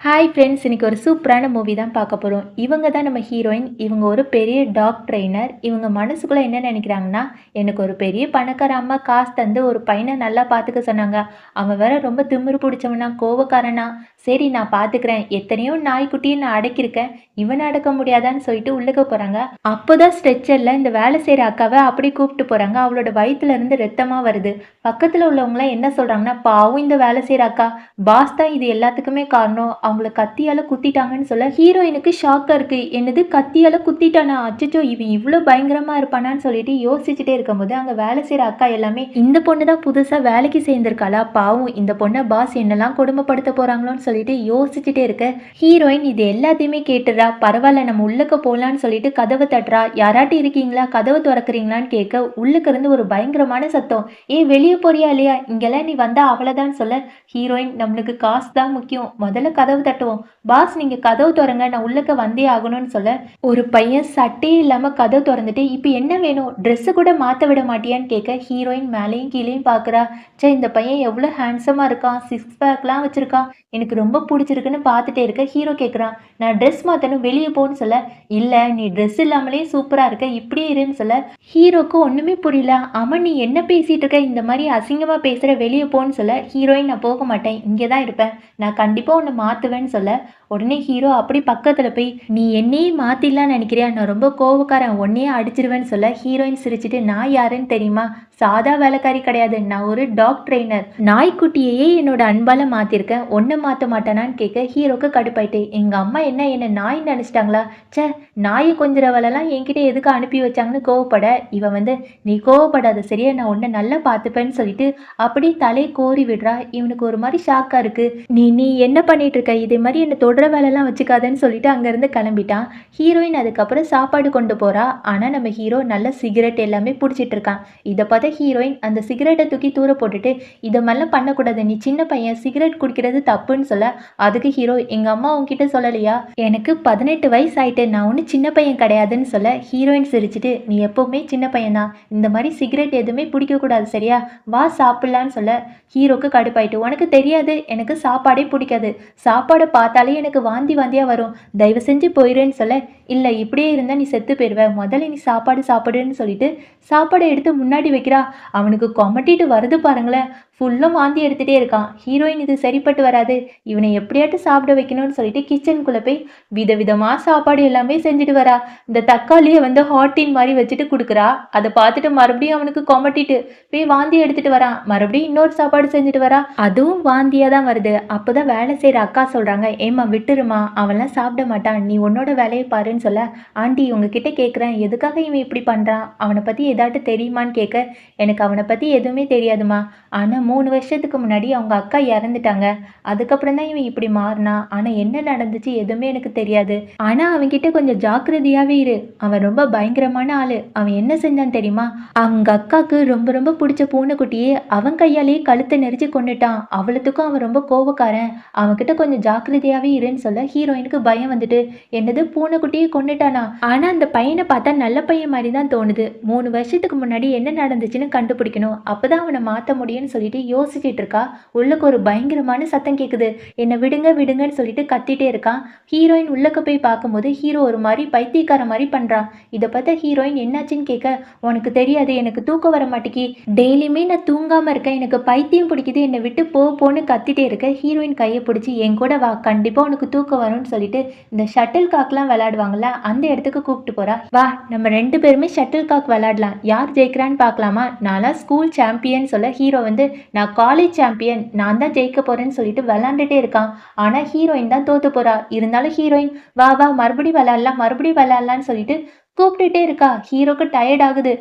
Hi friends, இன்னைக்கு ஒரு சூப்பரான மூவி தான் பார்க்க போகிறோம். இவங்க தான் நம்ம ஹீரோயின். இவங்க ஒரு பெரிய டாக் ட்ரெய்னர். இவங்க மனசுக்குள்ளே என்ன நினைக்கிறாங்கன்னா, எனக்கு ஒரு பெரிய பணக்கார அம்மா காசு தந்து ஒரு பையனை நல்லா பார்த்துக்க சொன்னாங்க. அவன் வேற ரொம்ப திமிரு பிடிச்சவனா, கோவக்காரனா. சரி நான் பார்த்துக்கிறேன், எத்தனையோ நாய்க்குட்டியை நான் அடக்கியிருக்கேன், இவனை அடக்க முடியாதான்னு சொல்லிட்டு உள்ளுக்க போகிறாங்க. அப்போதான் ஸ்ட்ரெச்சரில் இந்த வேலை செய்கிற அக்காவை அப்படி கூப்பிட்டு போகிறாங்க. அவளோட வயிற்றுல இருந்து ரத்தமாக வருது. பக்கத்தில் உள்ளவங்களாம் என்ன சொல்கிறாங்கன்னா, பாவும் இந்த வேலை செய்கிற அக்கா, பாஸ் தான் இது எல்லாத்துக்குமே காரணம், அவங்கள கத்தியால குத்திட்டாங்கன்னு சொல்ல ஹீரோயினுக்கு ஷாக்கா இருக்கு. என்னது கத்தியால குத்திட்டானா, அச்சச்சோ இவன் இவ்வளோ பயங்கரமா இருப்பானான்னு சொல்லிட்டு யோசிச்சுட்டே இருக்கும்போது அங்க வேலை செய்யற அக்கா எல்லாமே இந்த பொண்ணு தான் புதுசா வேலைக்கு சேர்ந்திருக்காளா, பாவம் இந்த பொண்ணை பாஸ் என்னெல்லாம் கொடுமைப்படுத்த போறாங்களோன்னு சொல்லிட்டு யோசிச்சுட்டே இருக்க ஹீரோயின் இது எல்லாத்தையுமே கேட்டுறா. பரவாயில்ல நம்ம உள்ளக்க போலான்னு சொல்லிட்டு கதவை தட்டுறா. யாராட்டி இருக்கீங்களா, கதவை திறக்கிறீங்களான்னு கேட்க உள்ளுக்கு இருந்து ஒரு பயங்கரமான சத்தம். வெளியே போறியா இல்லையா, இங்கெல்லாம் நீ வந்தா அவ்வளவுதான் சொல்ல ஹீரோயின் நம்மளுக்கு காசு தான் முக்கியம், முதல்ல கதவு தட்டுவோம். பாஸ் நீங்க கதவு திறங்க, நான் உள்ளக்க வந்தே ஆகணும்னு சொல்ல ஒரு பையன் சட்டையே இல்லாம கதவு திறந்துட்டு இப்ப என்ன வேணும், ட்ரெஸ் கூட மாத்த விட மாட்டியான்னு கேட்க ஹீரோயின் மேலேயும் கீழேயும் பாக்குறா. சே இந்த பையன் எவ்வளவு ஹேண்ட்ஸமா இருக்கான், சிக்ஸ் பேக்லாம் வச்சிருக்கான், எனக்கு ரொம்ப பிடிச்சிருக்குன்னு பார்த்துட்டே இருக்க ஹீரோ கேட்குறான், நான் ட்ரெஸ் மாற்றணும் வெளியே போன்னு சொல்ல இல்லை நீ ட்ரெஸ் இல்லாமலே சூப்பராக இருக்க, இப்படியே இருன்னு சொல்ல ஹீரோக்கு ஒன்றுமே புரியல. அவன் நீ என்ன பேசிட்டு இருக்க, இந்த மாதிரி அசிங்கமாக பேசுகிற, வெளியே போன்னு சொல்ல ஹீரோயின் நான் போக மாட்டேன், இங்கே தான் இருப்பேன், நான் கண்டிப்பாக உன்னை மாற்றுவேன்னு சொல்ல உடனே ஹீரோ அப்படி பக்கத்தில் போய் நீ என்னையே மாற்றிடலான்னு நினைக்கிறியா, நான் ரொம்ப கோவக்காரன், உன்னையே அடிச்சிருவேன்னு சொல்ல ஹீரோயின் சிரிச்சிட்டு நான் யாருன்னு தெரியுமா, சாதா வேலைக்காரி கிடையாது, நான் ஒரு டாக் ட்ரெய்னர், நாய்க்குட்டியே என்னோட அன்பால மாத்திருக்கேன், ஒன்றை மாற்ற மாட்டானான்னு கேட்க ஹீரோக்கு கடுப்பாயிட்டு எங்க அம்மா என்ன நாய் நினைச்சிட்டாங்களா, சே நாயை கொஞ்சிற வேலைலாம் என்கிட்ட எதுக்கு அனுப்பி வச்சாங்கன்னு கோவப்பட இவன் வந்து நீ கோவப்படாத சரியா, நான் உன்னை நல்லா பார்த்துப்பேன்னு சொல்லிட்டு அப்படி தலை கோரி விடுறா. இவனுக்கு ஒரு மாதிரி ஷாக்கா இருக்கு. நீ என்ன பண்ணிட்டு இருக்க, இதே மாதிரி என்ன தொடர வேலைலாம் வச்சுக்காதன்னு சொல்லிட்டு அங்கிருந்து கிளம்பிட்டான். ஹீரோயின் அதுக்கப்புறம் சாப்பாடு கொண்டு போறா. ஆனா நம்ம ஹீரோ நல்ல சிகரெட் எல்லாமே பிடிச்சிட்டு இருக்கான். இதை பார்த்த ஹீரோயின் அந்த சிகரெட்டை தூக்கி தூர போட்டுட்டு இதை மாதிரிலாம் பண்ணக்கூடாது, நீ சின்ன பையன், சிகரெட் குடிக்கிறது தப்புன்னு சொல்ல அதுக்கு ஹீரோ எங்க அம்மா உன்கிட்ட சொல்லலையா, எனக்கு 18 வயசு ஆயிட்டு, நான் ஒன்றும் சின்ன பையன் கிடையாதுன்னு சொல்ல ஹீரோயின் சிரிச்சுட்டு நீ எப்பவுமே சின்ன பையன் தான், இந்த மாதிரி சிகரெட் எதுவுமே பிடிக்கக்கூடாது சரியா, வா சாப்பிடலான்னு சொல்ல ஹீரோக்கு கடுப்பாயிட்டு உனக்கு தெரியாது எனக்கு சாப்பாடே பிடிக்காது, சாப்பாடை பார்த்தாலே எனக்கு வாந்தி வாந்தியா வரும், தயவு செஞ்சு போயிடுன்னு சொல்ல இல்லை இப்படியே இருந்தால் நீ செத்து போயிடுவ, முதல்ல நீ சாப்பாடு சாப்பிடுன்னு சொல்லிட்டு சாப்பாடை எடுத்து முன்னாடி வைக்கிறா. அவனுக்கு கொமட்டிட்டு வருது பாருங்களேன், ஃபுல்லும் வாந்தி எடுத்துகிட்டே இருக்கான். ஹீரோயின் இது சரிப்பட்டு வராது, இவனை எப்படியாட்டு சாப்பிட வைக்கணும்னு சொல்லிட்டு கிச்சனுக்குள்ளே போய் விதவிதமாக சாப்பாடு எல்லாமே செஞ்சுட்டு வரா. இந்த தக்காளியை வந்து ஹாட்டின் மாதிரி வச்சுட்டு கொடுக்குறா. அதை பார்த்துட்டு மறுபடியும் அவனுக்கு கொமட்டிட்டு போய் வாந்தி எடுத்துகிட்டு வரான். மறுபடியும் இன்னொரு சாப்பாடு செஞ்சுட்டு வரா, அதுவும் வாந்தியாக தான் வருது. அப்போ தான் வேலை செய்கிற அக்கா சொல்கிறாங்க, ஏம்மா விட்டுருமா, அவன்லாம் சாப்பிட மாட்டான், நீ உன்னோட வேலையை பாருன்னு சொல்ல ஆண்டி உங்ககிட்ட கேட்குறேன் எதுக்காக இவன் இப்படி பண்ணுறான், அவனை பற்றி ஏதாட்டு தெரியுமான்னு கேட்க எனக்கு அவனை பற்றி எதுவுமே தெரியாதுமா, ஆனால் 3 வருஷத்துக்கு முன்னாடி அவங்க அக்கா இறந்துட்டாங்க, அதுக்கப்புறம் தான் இவன் இப்படி மாறினான், ஆனால் என்ன நடந்துச்சு எதுவுமே எனக்கு தெரியாது, ஆனால் அவன்கிட்ட கொஞ்சம் ஜாக்கிரதையாகவே இரு, அவன் ரொம்ப பயங்கரமான ஆள், அவன் என்ன செஞ்சான்னு தெரியுமா, அவங்க அக்காவுக்கு ரொம்ப ரொம்ப பிடிச்ச பூனைக்குட்டியே அவன் கையாலேயே கழுத்தை நெரிச்சு கொண்டுட்டான், அவ்வளோத்துக்கும் அவன் ரொம்ப கோபக்காரன், அவன்கிட்ட கொஞ்சம் ஜாக்கிரதையாகவே இருன்னு சொல்ல ஹீரோயினுக்கு பயம் வந்துட்டு என்னது பூனைக்குட்டியே கொண்டுட்டானா, ஆனால் அந்த பையனை பார்த்தா நல்ல பையன் மாதிரி தான் தோணுது, 3 வருஷத்துக்கு முன்னாடி என்ன நடந்துச்சுன்னு கண்டுபிடிக்கணும், அப்போதான் அவனை மாற்ற முடியும்னு சொல்லிட்டு யோசிச்சுட்டு இருக்கா. உள்ளுக்கு ஒரு பயங்கரமான சத்தம் கேட்குது, என்னை விடுங்க விடுங்கன்னு சொல்லிட்டு கத்திட்டே இருக்கான். ஹீரோயின் உள்ளக்க போய் பார்க்கும்போது ஹீரோ ஒரு மாதிரி பைத்தியக்கார மாதிரி பண்றான். இதை பார்த்த ஹீரோயின் என்னாச்சுன்னு கேட்க உனக்கு தெரியாது, எனக்கு தூக்கம் வர மாட்டேங்கி, டெய்லியுமே நான் தூங்காம இருக்கேன், எனக்கு பைத்தியம் பிடிக்குது, என்னை விட்டு போன்னு கத்திட்டே இருக்க ஹீரோயின் கையை பிடிச்சி என் கூட வா, கண்டிப்பா உனக்கு தூக்கம் வரும்னு சொல்லிட்டு இந்த ஷட்டில் காக்லாம் விளையாடுவாங்கல்ல அந்த இடத்துக்கு கூப்பிட்டு போறா. வா நம்ம 2 பேருமே ஷட்டில் காக் விளையாடலாம், யார் ஜெயிக்கிறான்னு பார்க்கலாமா, நான்லாம் ஸ்கூல் சாம்பியன் சொல்ல ஹீரோ வந்து நான் காலேஜ் சாம்பியன், நான் தான் ஜெயிக்க போறேன்னு சொல்லிட்டு விளையாண்டுட்டே இருக்கான். ஆனா ஹீரோயின் தான் தோத்து போறா. இருந்தாலும் ஹீரோயின் வா வா மறுபடியும் விளையாடலாம்னு சொல்லிட்டு கூப்பிட்டுட்டே இருக்கா. ஹீரோக்கு டயர்ட் ஆகுது.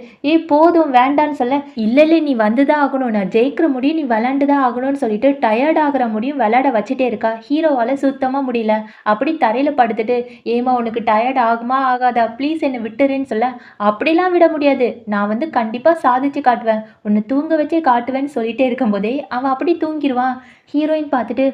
போதும் வேண்டான்னு சொல்ல இல்லை நீ வந்துதான் ஆகணும், நான் ஜெயிக்கிற முடியும், நீ விளையாண்டுதான் ஆகணும்னு சொல்லிட்டு டயர்ட் ஆகிற முடியும் விளையாட வச்சுட்டே இருக்கா. ஹீரோவால் சுத்தமாக முடியல. அப்படி தரையில் படுத்துட்டு ஏமா உனக்கு டயர்ட் ஆகுமா ஆகாதா, ப்ளீஸ் என்னை விட்டுருன்னு சொல்ல அப்படிலாம் விட முடியாது, நான் வந்து கண்டிப்பாக சாதிச்சு காட்டுவேன், உன்னை தூங்க வச்சே காட்டுவேன்னு சொல்லிட்டே இருக்கும்போதே அவன் அப்படி தூங்கிடுவான். ஹீரோயின் பார்த்துட்டு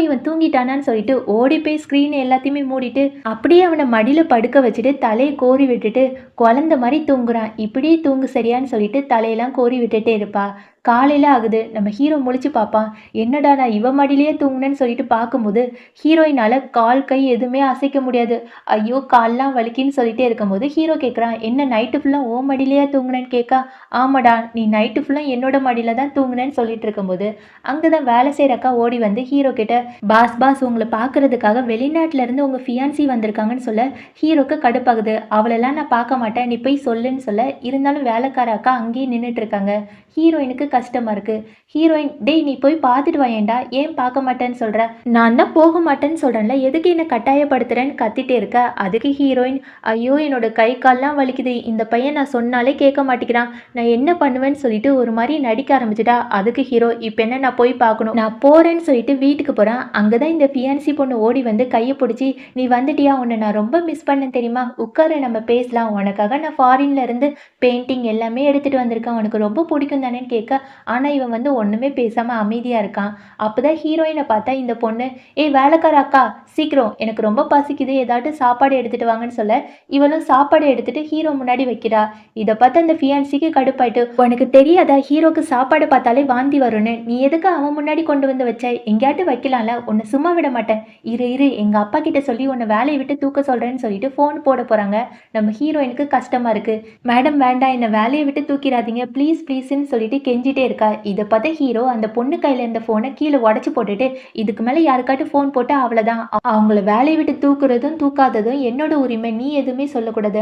இவன் தூங்கிட்டானான்னு சொல்லிட்டு ஓடி போய் ஸ்க்ரீன் எல்லாத்தையுமே மூடிட்டு அப்படியே அவனை மடியில் படுக்க வச்சுட்டு தலையை கோரி விட்டுட்டு குழந்த மாதிரி தூங்குறான். இப்படியே தூங்கு சரியான்னு சொல்லிட்டு தலையெல்லாம் கோரி விட்டுட்டே இருப்பா. காலையில ஆகுது. நம்ம ஹீரோ முழிச்சு பார்ப்பான். என்னடா நான் இவ மடியிலேயே தூங்குனேன்னு சொல்லிட்டு பார்க்கும்போது, ஹீரோயினால கால், கை எதுவுமே அசைக்க முடியாது. ஐயோ! கால்லாம் வலிக்குன்னு சொல்லிட்டே இருக்கும்போது, ஹீரோ கேட்குறான், "என்ன நைட்டு ஃபுல்லா உன் மடியிலயா தூங்குனேன்னு?" கேட்க, "ஆமாடா, நீ நைட்டு ஃபுல்லா என்னோட மடியில தான் தூங்குனேன்னு" சொல்லிட்டு இருக்கும்போது, அங்க தான் வேலை செய்ற அக்கா ஓடி வந்து ஹீரோ கிட்ட, "பாஸ் உங்கள பார்க்கறதுக்காக வெளிநாட்டுல இருந்து உங்க ஃபியான்சி வந்திருக்காங்கன்னு" சொல்ல, ஹீரோக்கு கடுப்பாகுது. "அவளெல்லாம் நான் பார்க்க மாட்டேன். நீ போய் சொல்லுன்னு" சொல்ல, இருந்தாலும் வேலைக்கார அக்கா அங்கேயே நின்னுட்டு இருக்காங்க. ஹீரோயினுக்கு கஷ்டமா இருக்கு. ஹீரோயின், "டேய் நீ போய் பார்த்துட்டு வாயேன்டா. ஏன் பார்க்க மாட்டேன்னு சொல்ற? நான் தான் போக மாட்டேன்னு சொல்றேன்ல. எதுக்கு என்ன கட்டாயப்படுத்துறேன்னு" கத்திட்டே இருக்க. அதுக்கு ஹீரோயின், "ஐயோ! என்னோட கை கால்லாம் வலிக்குது. இந்த பையன் நான் சொன்னாலே கேட்க மாட்டேங்கிறான். நான் என்ன பண்ணுவேன்னு" சொல்லிட்டு ஒரு மாரி நடிக்க ஆரம்பிச்சுட்டா. அதுக்கு ஹீரோ, "இப்ப என்ன நான் போய் பார்க்கணும். நான் போறேன்னு" சொல்லிட்டு வீட்டுக்கு போறான். அங்க தான் இந்த ஃபியான்சி பொண்ணு ஓடி வந்து கைய புடிச்சு, "நீ வந்துட்டியா? உன்ன நான் ரொம்ப மிஸ் பண்ணேன் தெரியுமா? உட்காரு நம்ம பேசலாம். உனக்காக நான் ஃபாரின்ல இருந்து பெயிண்டிங் எல்லாமே எடுத்துட்டு வந்திருக்கேன். உனக்கு ரொம்ப பிடிக்கும் தானேன்னு" கேட்க, ஆனா இவன் வந்து ஒண்ணுமே பேசாம அமைதியா இருக்கான். அப்பதான் ஹீரோயின பார்த்தா இந்த பொண்ணு, "ஏய் வேலைக்கார அக்கா, சீக்கிரம் எனக்கு ரொம்ப பசிக்குது. ஏதாட்டும் சாப்பாடு எடுத்துட்டு வாங்கன்னு" சொல்ல, இவளும் சாப்பாடு எடுத்துட்டு ஹீரோ முன்னாடி வைக்கிறா. இத பார்த்து அந்த ஃபியான்சிக்கு கடுப்பாயிட்டு, "உனக்கு தெரியாதா ஹீரோக்கு சாப்பாடு பார்த்தாலே வாந்தி வரும்னு? நீ எதுக்கு அவன் முன்னாடி கொண்டு வந்து வச்ச? எங்கேயாட்டும் வைக்கலாம்ல. உன்னை சும்மா விட மாட்டேன். இரு எங்க அப்பா கிட்ட சொல்லி உன்னை வேலையை விட்டு தூக்க சொல்றேன்னு" சொல்லிட்டு ஃபோன் போட போறாங்க. நம்ம ஹீரோயினுக்கு கஷ்டமா இருக்கு. "மேடம் வேண்டாம், என்ன வேலையை விட்டு தூக்கிடாதீங்க ப்ளீஸ் ப்ளீஸ்ன்னு" சொல்லிட்டு கெஞ்சிட்டே இருக்கா. இதை பார்த்த ஹீரோ அந்த பொண்ணு கையில இருந்த ஃபோனை கீழே உடச்சு போட்டுட்டு, "இதுக்கு மேல யாருக்காட்டும் ஃபோன் போட்டா அவ்வளவுதான். அவங்கள வேலையை விட்டு தூக்குறதும் தூக்காததும் என்னோட உரிமை. நீ எதுவுமே சொல்லக்கூடாது.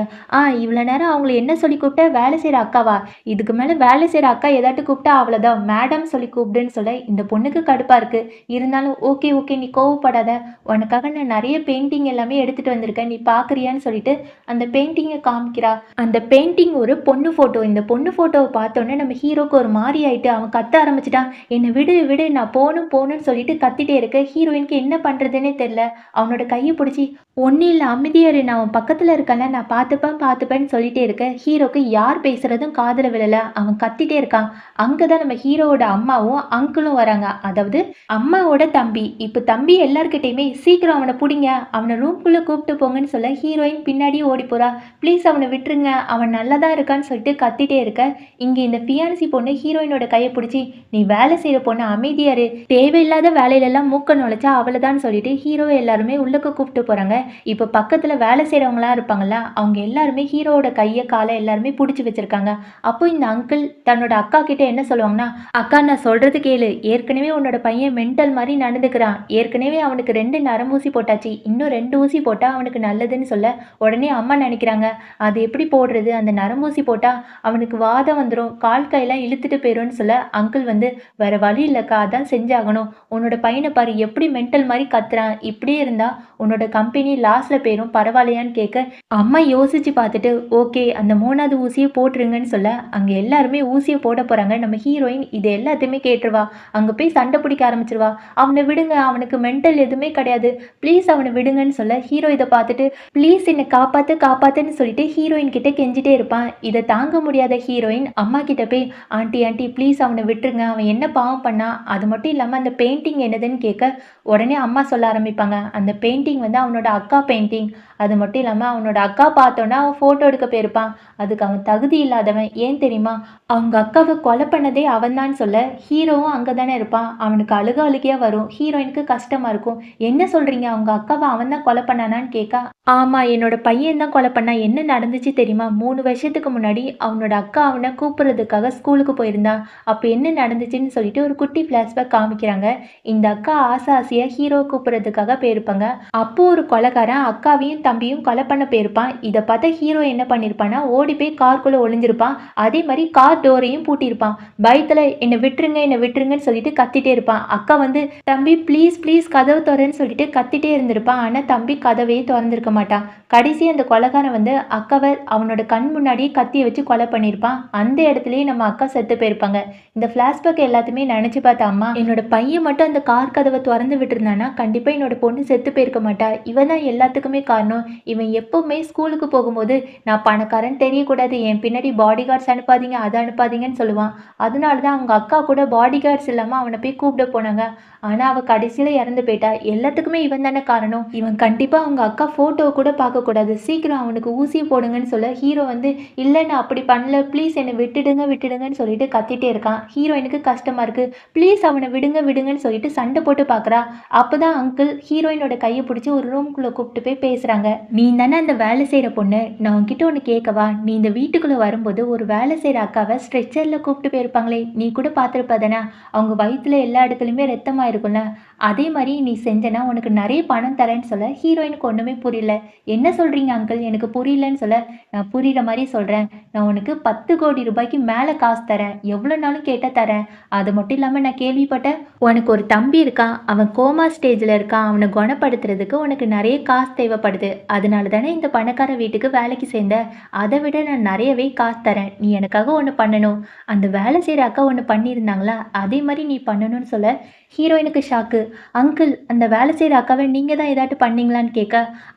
இவ்வளவு நேரம் அவங்கள என்ன சொல்லி கூப்பிட்ட? வேலை செய்யற அக்காவா? இதுக்கு மேல வேலை செய்யற அக்கா ஏதாட்டும் கூப்பிட்டா அவ்வளவுதான். மேடம் சொல்லி கூப்பிடுன்னு" சொல்ல இந்த பொண்ணுக்கு கடுப்பா இருக்கு. இருந்தாலும், "ஓகே நீ கோவப்படாத. உனக்காக நான் நிறைய பெயிண்டிங் எல்லாமே எடுத்துட்டு வந்திருக்கேன். நீ பாக்குறியான்னு" சொல்லிட்டு அந்த பெயிண்டிங்கை காமிக்கிறா. அந்த பெயிண்டிங் ஒரு பொண்ணு போட்டோ. இந்த பொண்ணு போட்டோவை பார்த்தோன்னே நம்ம ஹீரோக்கு ஒரு மாறி ஆயிட்டு அவன் கத்த ஆரம்பிச்சிட்டான். "என்னை விடு நான் போகணும்னு சொல்லிட்டு கத்திட்டே இருக்க. ஹீரோயினுக்கு என்ன பண்றதுன்னே தெரியல. அவனோட கையை பிடிச்சி, "ஒன்னும் இல்லை அமைதியா இரு, நான் அவன் பக்கத்துல இருக்கல, நான் பார்த்துப்பேன்னு சொல்லிட்டே இருக்க. ஹீரோக்கு யார் பேசுறதும் காதுல விழல. அவன் கத்திட்டே இருக்கான். அங்கதான் நம்ம ஹீரோவோட அம்மாவும் அங்கிளும் வராங்க. அதாவது அம்மாவோட தம்பி. இப்ப தம்பி எல்லார்கிட்டயுமே, "சீக்கிரம் அவனை பிடிங்க, அவனை ரூம்குள்ள கூப்பிட்டு போங்கன்னு" சொல்ல ஹீரோயின் பின்னாடியே ஓடி போறா. "ப்ளீஸ் அவனை விட்டுருங்க, அவன் நல்லதா இருக்கான்னு" சொல்லிட்டு கத்திட்டே இருக்க, இங்க இந்த ஃபியான்சி பொண்ணு ஹீரோயினோட கையை பிடிச்சி, "நீ வேலை செய்யற பொண்ணு அமைதியா இரு. தேவையில்லாத வேலையில எல்லாம் மூக்க நுழைச்சா அவ்வளவுதான்" சொல்லிட்டு ஹீரோ எல்லாருமே உள்ளுக்கு கூப்பிட்டு போறாங்க. இப்ப பக்கத்துல வேலை செய்யறவங்களா இருப்பாங்கல்ல, அவங்க எல்லாருமே ஹீரோவோட கையை காலை எல்லாருமே பிடிச்சி வச்சிருக்காங்க. அப்போ இந்த அங்கிள் தன்னோட அக்கா கிட்ட என்ன சொல்லுவாங்கன்னா, "அக்கா நான் சொல்றது கேளு. ஏற்கனவே உன்னோட பையன் மென்டல் மாதிரி நடந்துக்கிறான். ஏற்கனவே அவனுக்கு 2 நரம்பூசி போட்டாச்சு. இன்னும் 2 ஊசி போட்டா அவனுக்கு நல்லதுன்னு" சொல்ல, உடனே அம்மா நினைக்கிறாங்க, "அது எப்படி போடுறது? அந்த நரம்பூசி போட்டா அவனுக்கு வாதம் வந்துடும், கால் கையெல்லாம் இழுத்துட்டு போயிரும்னு" சொல்ல, அங்கிள் வந்து, "வேற வழி இல்லக்கா, அதான் செஞ்சாகணும். உன்னோட பையனை பாரு எப்படி மென்டல் மாதிரி கத்துறான். இப்படியே இருந்தா உன்னோட கம்பெனி லாஸ்ல போயிரும், பரவாயில்லையான்னு" கேட்க, அம்மா யோசிச்சு பார்த்துட்டு, "ஓகே அந்த 3வது ஊசியை போட்டுருங்கன்னு" சொல்ல, அங்க எல்லாருமே ஊசியை போட போறாங்க. நம்ம ஹீரோயின் இது எல்லாத்தையுமே கேட்டுருவா. அங்க போய் சண்டை பிடிக்க ஆரம்பிச்சிருவா. "அவனை விடுங்க, அவனுக்கு மென்டல் எதுவுமே கிடையாது, ப்ளீஸ் அவனை விடுங்கன்னு" சொல்ல, ஹீரோ இதை பார்த்துட்டு, "ப்ளீஸ் என்னை காப்பாத்துன்னு" சொல்லிட்டு ஹீரோயின் கிட்ட கெஞ்சிட்டே இருப்பான். இதை தாங்க முடியாத ஹீரோயின் அம்மா கிட்ட போய், ஆண்டி ப்ளீஸ் அவனை விட்டுருங்க, அவன் என்ன பாவம் பண்ணா? அது மட்டும் இல்லாம அந்த பெயிண்டிங் என்னதுன்னு" கேட்க, உடனே அம்மா சொல்ல ஆரம்பிப்பாங்க, "அந்த பெயிண்டிங் வந்து அவனோட அக்கா பெயிண்டிங். அது மட்டும் இல்லாம அவனோட அக்கா பார்த்தோன்னா அவன் போட்டோ எடுக்க போயிருப்பான். அதுக்கு அவன் தகுதி இல்லாதவன். ஏன் தெரியுமா? அவங்க அக்காவை கொலை பண்ணதே அவன்தான்" சொல்ல, ஹீரோவும் அங்கே தானே இருப்பான். அவனுக்கு அழுகையா வரும். ஹீரோயினுக்கு கஷ்டமா இருக்கும். "என்ன சொல்றீங்க? அவங்க அக்காவை அவன் தான் கொலை பண்ணானான்னு" கேட்க, "ஆமா என்னோட பையன் தான் கொலை பண்ணா. என்ன நடந்துச்சு தெரியுமா? 3 வருஷத்துக்கு முன்னாடி அவனோட அக்கா அவனை கூப்பிடுறதுக்காக ஸ்கூலுக்கு போயிருந்தான். அப்ப என்ன நடந்துச்சுன்னு" சொல்லிட்டு ஒரு குட்டி பிளாஷ்பேக் காமிக்கிறாங்க. இந்த அக்கா ஆசையா ஹீரோ கூப்பிடுறதுக்காக போயிருப்பாங்க. அப்போ ஒரு கொலைகாரன் அக்காவையும் தம்பியும் கொலை பண்ண போயிருப்பான். இதை பார்த்த ஹீரோ என்ன பண்ணிருப்பான்னா, ஓடி போய் கார்க்குள்ள ஒளிஞ்சிருப்பான். அதே மாதிரி கார் டோரையும் பூட்டியிருப்பான். பயத்துல, "என்னை விட்டுருங்கன்னு" சொல்லிட்டு கத்திட்டே இருப்பான். அக்கா வந்து, "தம்பி ப்ளீஸ் கதவு திறன்னு" சொல்லிட்டு கத்திட்டே இருந்திருப்பான். ஆனா தம்பி கதவையே திறந்திருக்க மாட்டான். கடைசி அந்த கொலைகாரன் வந்து அக்காவை அவனோட கண் முன்னாடியே கத்தியை வச்சு கொலை பண்ணியிருப்பான். அந்த இடத்துலயே நம்ம அக்கா செத்து போயிருப்பாங்க. இந்த பிளாஷ்பேக் எல்லாத்தையுமே நினைச்சு பார்த்த அம்மா, என்னோட பையன் மட்டும் அந்த கார் கதவை திறந்து விட்டுருந்தானா கண்டிப்பா என்னோட பொண்ணு பொண்ணு செத்து போயிருக்க மாட்டா. இவன் தான் எல்லாத்துக்குமே காரணம். இவன் எப்பவுமே ஸ்கூலுக்கு போகும்போது, நான் பணக்காரன்னு தெரியக்கூடாது. என் பின்னாடி பாடி கார்ட்ஸ் அனுப்பாதீங்க, அத அனுப்பாதீங்கன்னு சொல்லுவான். அதனால தான் அவங்க அக்கா கூட பாடி கார்ட்ஸ் இல்லாம அவன போய் கூப்பிட போனாங்க. ஆனா, அவ கடைசியில இறந்து போயிட்டா. எல்லாத்துக்குமே இவன் தானே காரணம். இவன் கண்டிப்பா அவங்க அக்கா ஃபோட்டோவ கூட பார்க்கக்கூடாது. சீக்கிரம் அவனுக்கு ஊசிய போடுங்கன்னு சொல்ல, ஹீரோ வந்து, "இல்ல நான் அப்படி பண்ணல. ப்ளீஸ் என்ன விட்டுடுங்க, விட்டுடுங்கன்னு" சொல்லிட்டு கத்திட்டே இருக்கான். ஹீரோயினுக்கு கஷ்டமா இருக்கு. ப்ளீஸ் அவன விடுங்க, விடுங்கன்னு சொல்லிட்டு சண்டை போட்டு பார்க்குறா. அப்பதான் அங்கிள் ஹீரோயினோட கைய பிடிச்சு ஒரு ரூம்குள்ள கூப்பிட்டு போய் பேசுறாங்க. "நீ தானே அந்த வேலை செய்ற பொண்ணு. நான் உன்கிட்ட ஒண்ணு கேட்கவா? நீ இந்த வீட்டுக்குள்ள வரும்போது ஒரு வேலை செய்ற அக்காவ ஸ்ட்ரெச்சர்ல கூப்பிட்டு போயிருப்பாங்களே, நீ கூட பார்த்திருப்ப தானே? அவங்க வயித்துல எல்லா இடத்துலயுமே ரத்தமா இருக்கும்ல. அதே மாரி நீ செஞ்சேன்னா உனக்கு நெறைய பணம் தரேன்னு" சொல்ல, ஹீரோயினுக்கு ஒண்ணுமே புரியல. "என்ன சொல்றீங்க அங்கிள்? எனக்கு புரியலன்னு" சொல்ல, "நான் புரியிற மாரி சொல்றேன். நான் உனக்கு 10,00,00,000 மேல காசு தரேன். எவ்வளோ நாளும் கேட்டா தரேன். அது மட்டும் இல்லாம நான் கேள்விப்பட்டேன், உனக்கு ஒரு தம்பி இருக்கான். அவன் கோமா ஸ்டேஜ்ல இருக்கான். அவன குணப்படுத்துறதுக்கு உனக்கு நெறைய காசு தேவைப்படுது. அதனால தானே இந்த பணக்கார வீட்டுக்கு வேலைக்கு சேர்ந்த. அத விட நான் நெறையவே காசு தரேன். நீ எனக்காக ஒண்ணு பண்ணணும். அந்த வேலை செய்ற அக்கா ஒண்ணு பண்ணியிருந்தாங்களா, அதே மாரி நீ பண்ணணும்னு" சொல்ல, ஹீரோயினுக்கு ஷாக்கு. "அங்கிள், அந்த வேலை செய்ற அக்காவ நீங்க தான் ஏதாட்டு பண்ணீங்களான்னு" கேட்க,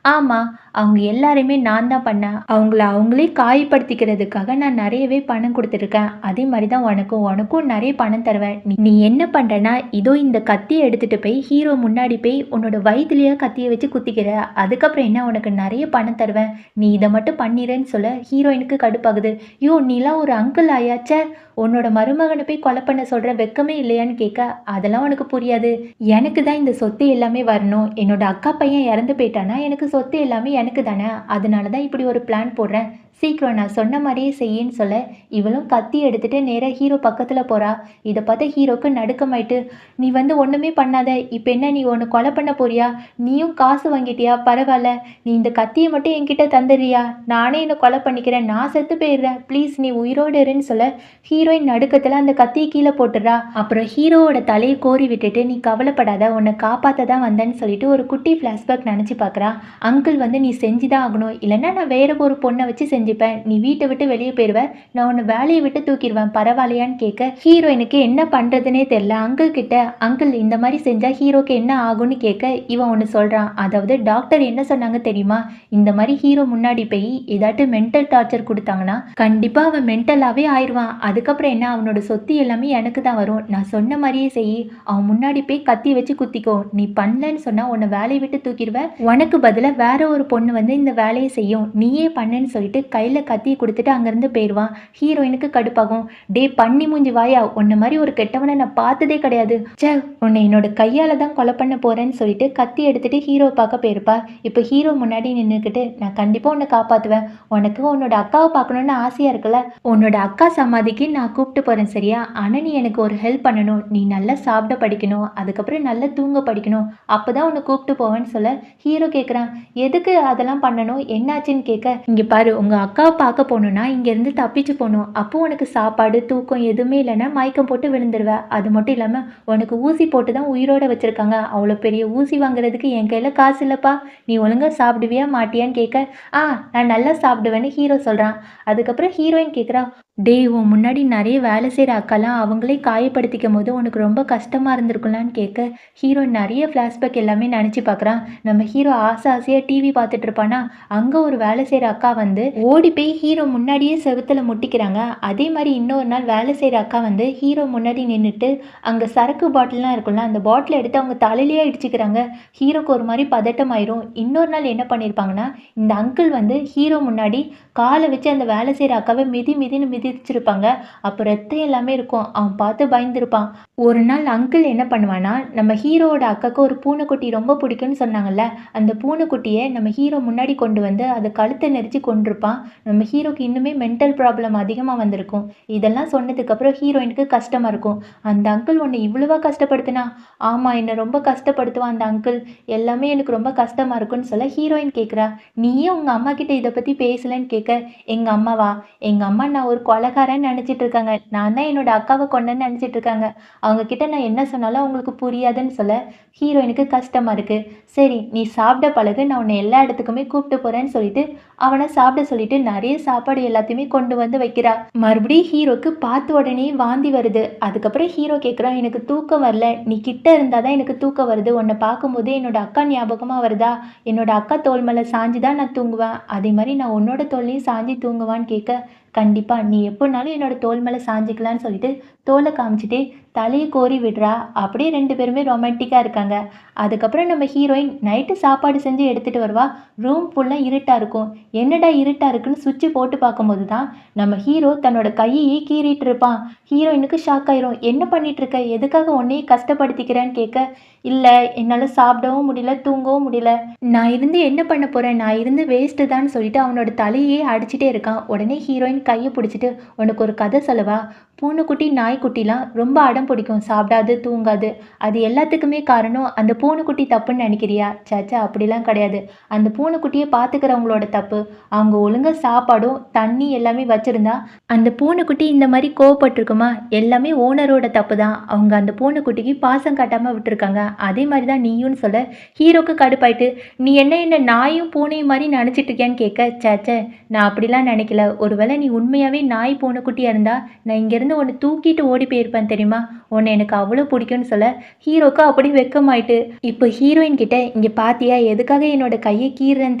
"ஆமா. அவங்க எல்லாரையுமே நான் தான் பண்ணேன். அவங்கள அவங்களே காயப்படுத்திக்கிறதுக்காக நான் நெறையவே பணம் குடுத்துருக்கேன். அதே மாரி தான் உனக்கும் நெறைய பணம் தருவேன். நீ நீ என்ன பண்றன்னா, இதோ இந்த கத்திய எடுத்துட்டு போய் ஹீரோ முன்னாடி போய் உன்னோட வயித்துலயே கத்திய வச்சு குத்திக்கிற. அதுக்கப்புறம் என்ன உனக்கு நெறைய பணம் தருவேன். நீ இத மட்டும் பண்ணிருன்னு" சொல்ல, ஹீரோயினுக்கு கடுப்பாகுது. "யோவ்! நீலாம் ஒரு அங்கிள் ஆயாச்சே! உன்னோட மருமகன போய் கொலை பண்ண சொல்ற, வெட்கமே இல்லையான்னு" கேட்க, "அதெல்லாம் உனக்கு புரியாது. எனக்கு தான் இந்த சொத்து எல்லாமே வரணும். என்னோட அக்கா பையன் இறந்து போயிட்டான்னா, எனக்கு சொத்து எல்லாமே எனக்கு தானே. அதனால தான் இப்படி ஒரு பிளான் போடுறேன். சீக்கிரம் நான் சொன்ன மாரியே செய்யின்னு" சொல்ல, இவளும் கத்தி எடுத்துட்டு நேரா ஹீரோ பக்கத்துல போறா. இத பார்த்த ஹீரோக்கு நடுக்கமாயிட்டு, "நீ வந்து ஒண்ணுமே பண்ணாத. இப்ப என்ன நீ உன்ன கொலை பண்ண போறியா? நீயும் காசு வாங்கிட்டியா? பரவால்ல. நீ இந்த கத்திய மட்டும் என்கிட்ட தந்துடுறியா? நானே என்ன கொலை பண்ணிக்கிறேன். நான் செத்து போயிடுறேன். ப்ளீஸ் நீ உயிரோட இருன்னு" சொல்ல, ஹீரோயின் நடுக்கத்துல அந்த கத்திய கீழ போட்டுடுறா. அப்புறம் ஹீரோவோட தலைய கோரி விட்டுட்டு, "நீ கவலைப்படாத. உன்ன காப்பாத்த தான் வந்தேன்னு" சொல்லிட்டு ஒரு குட்டி ஃபிளாஷ்பேக் நெனச்சு பார்க்குறா. அங்கிள் வந்து, "நீ செஞ்சு தான் ஆகணும். இல்லன்னா நான் வேற ஒரு பொண்ண வச்சு செஞ்சுப்பேன். நீ வீட்ட விட்டு வெளிய போயிருவ. நான் உன்ன வேலைய விட்டு தூக்கிருவேன். பரவாயில்லையான்னு" கேட்க, ஹீரோயினுக்கு என்ன பண்றதுன்னே தெரியல. அங்கிள் கிட்ட, "அங்கிள், இந்த மாரி செஞ்சா ஹீரோக்கு என்ன ஆகும்னு" கேட்க, இவன் ஒண்ணு சொல்றான். அதாவது டாக்டர் என்ன சொன்னாங்க தெரியுமா? இந்த மாரி ஹீரோ முன்னாடி போய் ஏதாட்டு மென்டல் டார்ச்சர் குடுத்தாங்கன்னா, கண்டிப்பா அவன் மென்டலாவே ஆயிருவான். அதுக்கப்புறம் என்ன, அவனோட சொத்து எல்லாமே எனக்கு தான் வரும். நான் சொன்ன மாரியே செய். அவன் முன்னாடி போய் கத்தி வச்சு குத்திக்கோ. நீ பண்ணலன்னு சொன்னா உன்ன வேலைய விட்டு தூக்கிருவேன். உனக்கு பதிலா வேற ஒரு பொண்ணு வந்து இந்த வேலைய செய்யும். நீயே பண்ணுன்னு சொல்லிட்டு கையில கத்திய குடுத்துட்டு அங்கருந்து போயிருவான். ஹீரோயினுக்கு கடுப்பாகும். "டேய் பன்னி மூஞ்சி வாயா! உன்ன மாரி ஒரு கெட்டவன நான் பார்த்ததே கிடையாது. ச்சே! உன்னை என்னோட கையால தான் கொலை பண்ண போறேன்னு" சொல்லிட்டு கத்தி எடுத்துட்டு ஹீரோ பார்க்க போயிருப்பா. இப்ப ஹீரோ முன்னாடி நின்னுக்கிட்டு, "நான் கண்டிப்பா உன்ன காப்பாத்துவேன். உனக்கு உன்னோட அக்காவ பார்க்கணும்னு ஆசையா இருக்குல்ல? உன்னோட அக்கா சமாதிக்கு நான் கூப்பிட்டு போறேன் சரியா? ஆனா நீ எனக்கு ஒரு ஹெல்ப் பண்ணணும். நீ நல்லா சாப்பிட படிக்கணும். அதுக்கப்புறம் நல்லா தூங்க படிக்கணும். அப்பதான் உன்ன கூப்பிட்டு போவேன்னு" சொல்ல, ஹீரோ கேட்குறான், "எதுக்கு அதெல்லாம் பண்ணணும்? என்னாச்சுன்னு" கேட்க, "இங்க பாரு, உங்க அக்காவ பார்க்க போணும்னா இங்கேருந்து தப்பிச்சு போணும். அப்போ உனக்கு சாப்பாடு, தூக்கம் எதுவுமே இல்லைன்னா மயக்கம் போட்டு விழுந்துருவ. அது மட்டும் இல்லாம உனக்கு ஊசி போட்டு தான் உயிரோட வச்சிருக்காங்க. அவ்வளோ பெரிய ஊசி வாங்குறதுக்கு என் கையில காசு இல்லப்பா. நீ ஒழுங்கா சாப்பிடுவியா மாட்டியான்னு" கேட்க, "ஆ, நான் நல்லா சாப்பிடுவேன்னு" ஹீரோ சொல்றான். அதுக்கப்புறம் ஹீரோயின் கேட்குறா, "டேய், உன் முன்னாடி நெறைய வேலை செய்ற அக்காலாம் அவங்களே காயப்படுத்திக்கும்போது உனக்கு ரொம்ப கஷ்டமா இருந்திருக்கும்லான்னு" கேட்க, ஹீரோ நெறைய ஃப்ளாஷ்பேக் எல்லாமே நெனச்சு பார்க்குறான். நம்ம ஹீரோ ஆசையா டிவி பார்த்துட்டு இருப்பானா, அங்க ஒரு வேலை செய்ற அக்கா வந்து ஓடி போய் ஹீரோ முன்னாடியே செவுத்துல முட்டிக்கிறாங்க. அதே மாரி இன்னொரு நாள் வேலை செய்ற அக்கா வந்து ஹீரோ முன்னாடி நின்னுட்டு, அங்க சரக்கு பாட்டில்லாம் இருக்கும்ல, அந்த பாட்டில எடுத்து அவங்க தலையிலேயே அடிச்சுக்கிறாங்க. ஹீரோக்கு ஒரு மாரி பதட்டமாயிரும். இன்னொரு நாள் என்ன பண்ணியிருப்பாங்கன்னா, இந்த அங்கிள் வந்து ஹீரோ முன்னாடி கால வச்சு அந்த வேலை செய்ற அக்காவ மிதின்னு மிதிச்சிருப்பாங்க. அப்ப ரத்தம் எல்லாமே இருக்கும். அவன் பார்த்து பயந்துருப்பான். ஒரு நாள் அங்கிள் என்ன பண்ணுவான்னா, நம்ம ஹீரோவோட அக்காக்கு ஒரு பூனைக்குட்டி ரொம்ப பிடிக்கும்னு சொன்னாங்கல்ல, அந்த பூனைக்குட்டிய நம்ம ஹீரோ முன்னாடி கொண்டு வந்து அத கழுத்த நெரிச்சு கொன்றுப்பான். நம்ம ஹீரோக்கு இன்னுமே மென்டல் ப்ராப்ளம் அதிகமா வந்திருக்கும். இதெல்லாம் சொன்னதுக்கப்புறம் ஹீரோயினுக்கு கஷ்டமா இருக்கும். "அந்த அங்கிள் உன்ன இவ்வளவா கஷ்டப்படுத்துனா?" "ஆமா, என்ன ரொம்ப கஷ்டப்படுத்துவான் அந்த அங்கிள். எல்லாமே எனக்கு ரொம்ப கஷ்டமா இருக்குன்னு" சொல்ல, ஹீரோயின் கேட்குறா, "நீ ஏன் உங்க அம்மா கிட்ட இத பத்தி பேசலன்னு" கேட்க, "எங்க அம்மாவா? எங்க அம்மா நான் ஒரு கொலைகாரன்னு நினச்சிட்டு இருக்காங்க. நான் தான் என்னோட அக்காவை கொன்னேன்னு நினச்சிட்டு இருக்காங்க. அவங்க கிட்ட நான் என்ன சொன்னாலும் அவங்களுக்கு புரியாதுன்னு சொல்ல ஹீரோயினுக்கு கஷ்டமா இருக்கு. சரி நீ சாப்பிட பழகு, நான் உன்னை எல்லா இடத்துக்குமே கூப்பிட்டு போறேன்னு சொல்லிட்டு அவனை சாப்பிட சொல்லிட்டு நிறைய சாப்பாடு எல்லாத்தையுமே கொண்டு வந்து வைக்கிறா. மறுபடியும் ஹீரோக்கு பார்த்த உடனே வாந்தி வருது. அதுக்கப்புறம் ஹீரோ கேட்குறான், எனக்கு தூக்கம் வரல, நீ கிட்ட இருந்தாதான் எனக்கு தூக்கம் வருது, உன்னை பார்க்கும்போது என்னோட அக்கா ஞாபகமாக வருதா, என்னோட அக்கா தோள் மேலே சாஞ்சு தான் நான் தூங்குவேன், அதே மாதிரி நான் உன்னோட தோல்லையும் சாஞ்சி தூங்குவான்னு கேட்க, கண்டிப்பா நீ எப்போனாலும் என்னோட தோள் மேலே சாஞ்சிக்கலான்னு சொல்லிட்டு தோலை காமிச்சிட்டு தலையை கோரி விடுறா. அப்படியே ரெண்டு பேருமே ரொமான்டிக்காக இருக்காங்க. அதுக்கப்புறம் நம்ம ஹீரோயின் நைட்டு சாப்பாடு செஞ்சு எடுத்துகிட்டு வருவா. ரூம் ஃபுல்லாக இருட்டாக இருக்கும். என்னடா இருட்டாக இருக்குன்னு சுவிட்சு போட்டு பார்க்கும்போது தான் நம்ம ஹீரோ தன்னோட கையையே கீறிட்டு இருப்பான். ஹீரோயினுக்கு ஷாக் ஆயிரும். என்ன பண்ணிட்டு இருக்க, எதுக்காக உன்னையே கஷ்டப்படுத்திக்கிறேன்னு கேட்க, இல்லை என்னால் சாப்பிடவும் முடியல, தூங்கவும் முடியல, நான் இருந்து என்ன பண்ண போகிறேன், நான் இருந்து வேஸ்ட்டு தான் சொல்லிட்டு அவனோட தலையே அடிச்சுட்டே இருக்கான். உடனே ஹீரோயின் கையை பிடிச்சிட்டு, உனக்கு ஒரு கதை சொல்லவா, பூனைக்குட்டி நாய்க்குட்டிலாம் ரொம்ப அடம் பிடிக்கும், சாப்பிடாது தூங்காது, அது எல்லாத்துக்குமே காரணம் அந்த பூனைக்குட்டி தப்புன்னு நினைக்கிறியா, சாச்சா அப்படிலாம் கிடையாது, அந்த பூனைக்குட்டியை பார்த்துக்கிறவங்களோட தப்பு, அவங்க ஒழுங்காக சாப்பாடும் தண்ணி எல்லாமே வச்சுருந்தா அந்த பூனைக்குட்டி இந்த மாதிரி கோவப்பட்டிருக்குமா, எல்லாமே ஓனரோட தப்பு தான், அவங்க அந்த பூனைக்குட்டிக்கு பாசம் காட்டாமல் விட்டுருக்காங்க, அதே மாதிரி தான் நீயும் சொல்ல ஹீரோக்கு கடுப்பாயிட்டு, நீ என்ன நாயும் பூனையும் மாதிரி நினச்சிட்டு இருக்கியான்னு கேட்க, சேச்சே நான் அப்படிலாம் நினைக்கல, ஒருவேளை நீ உண்மையாகவே நாய் பூனைக்குட்டியாக இருந்தா நான் இங்கேருந்து ஒன்று தூக்கிட்டு ஓடி போயிருப்பேன் தெரியுமா, உன்னை எனக்கு அவ்வளோ பிடிக்கும்னு சொல்ல ஹீரோக்கு அப்படி வெக்கமாயிட்டு. இப்போ ஹீரோயின் கிட்ட, இங்கே பாத்தியா எதுக்காக என்னோட கையை கீறுறேன்னு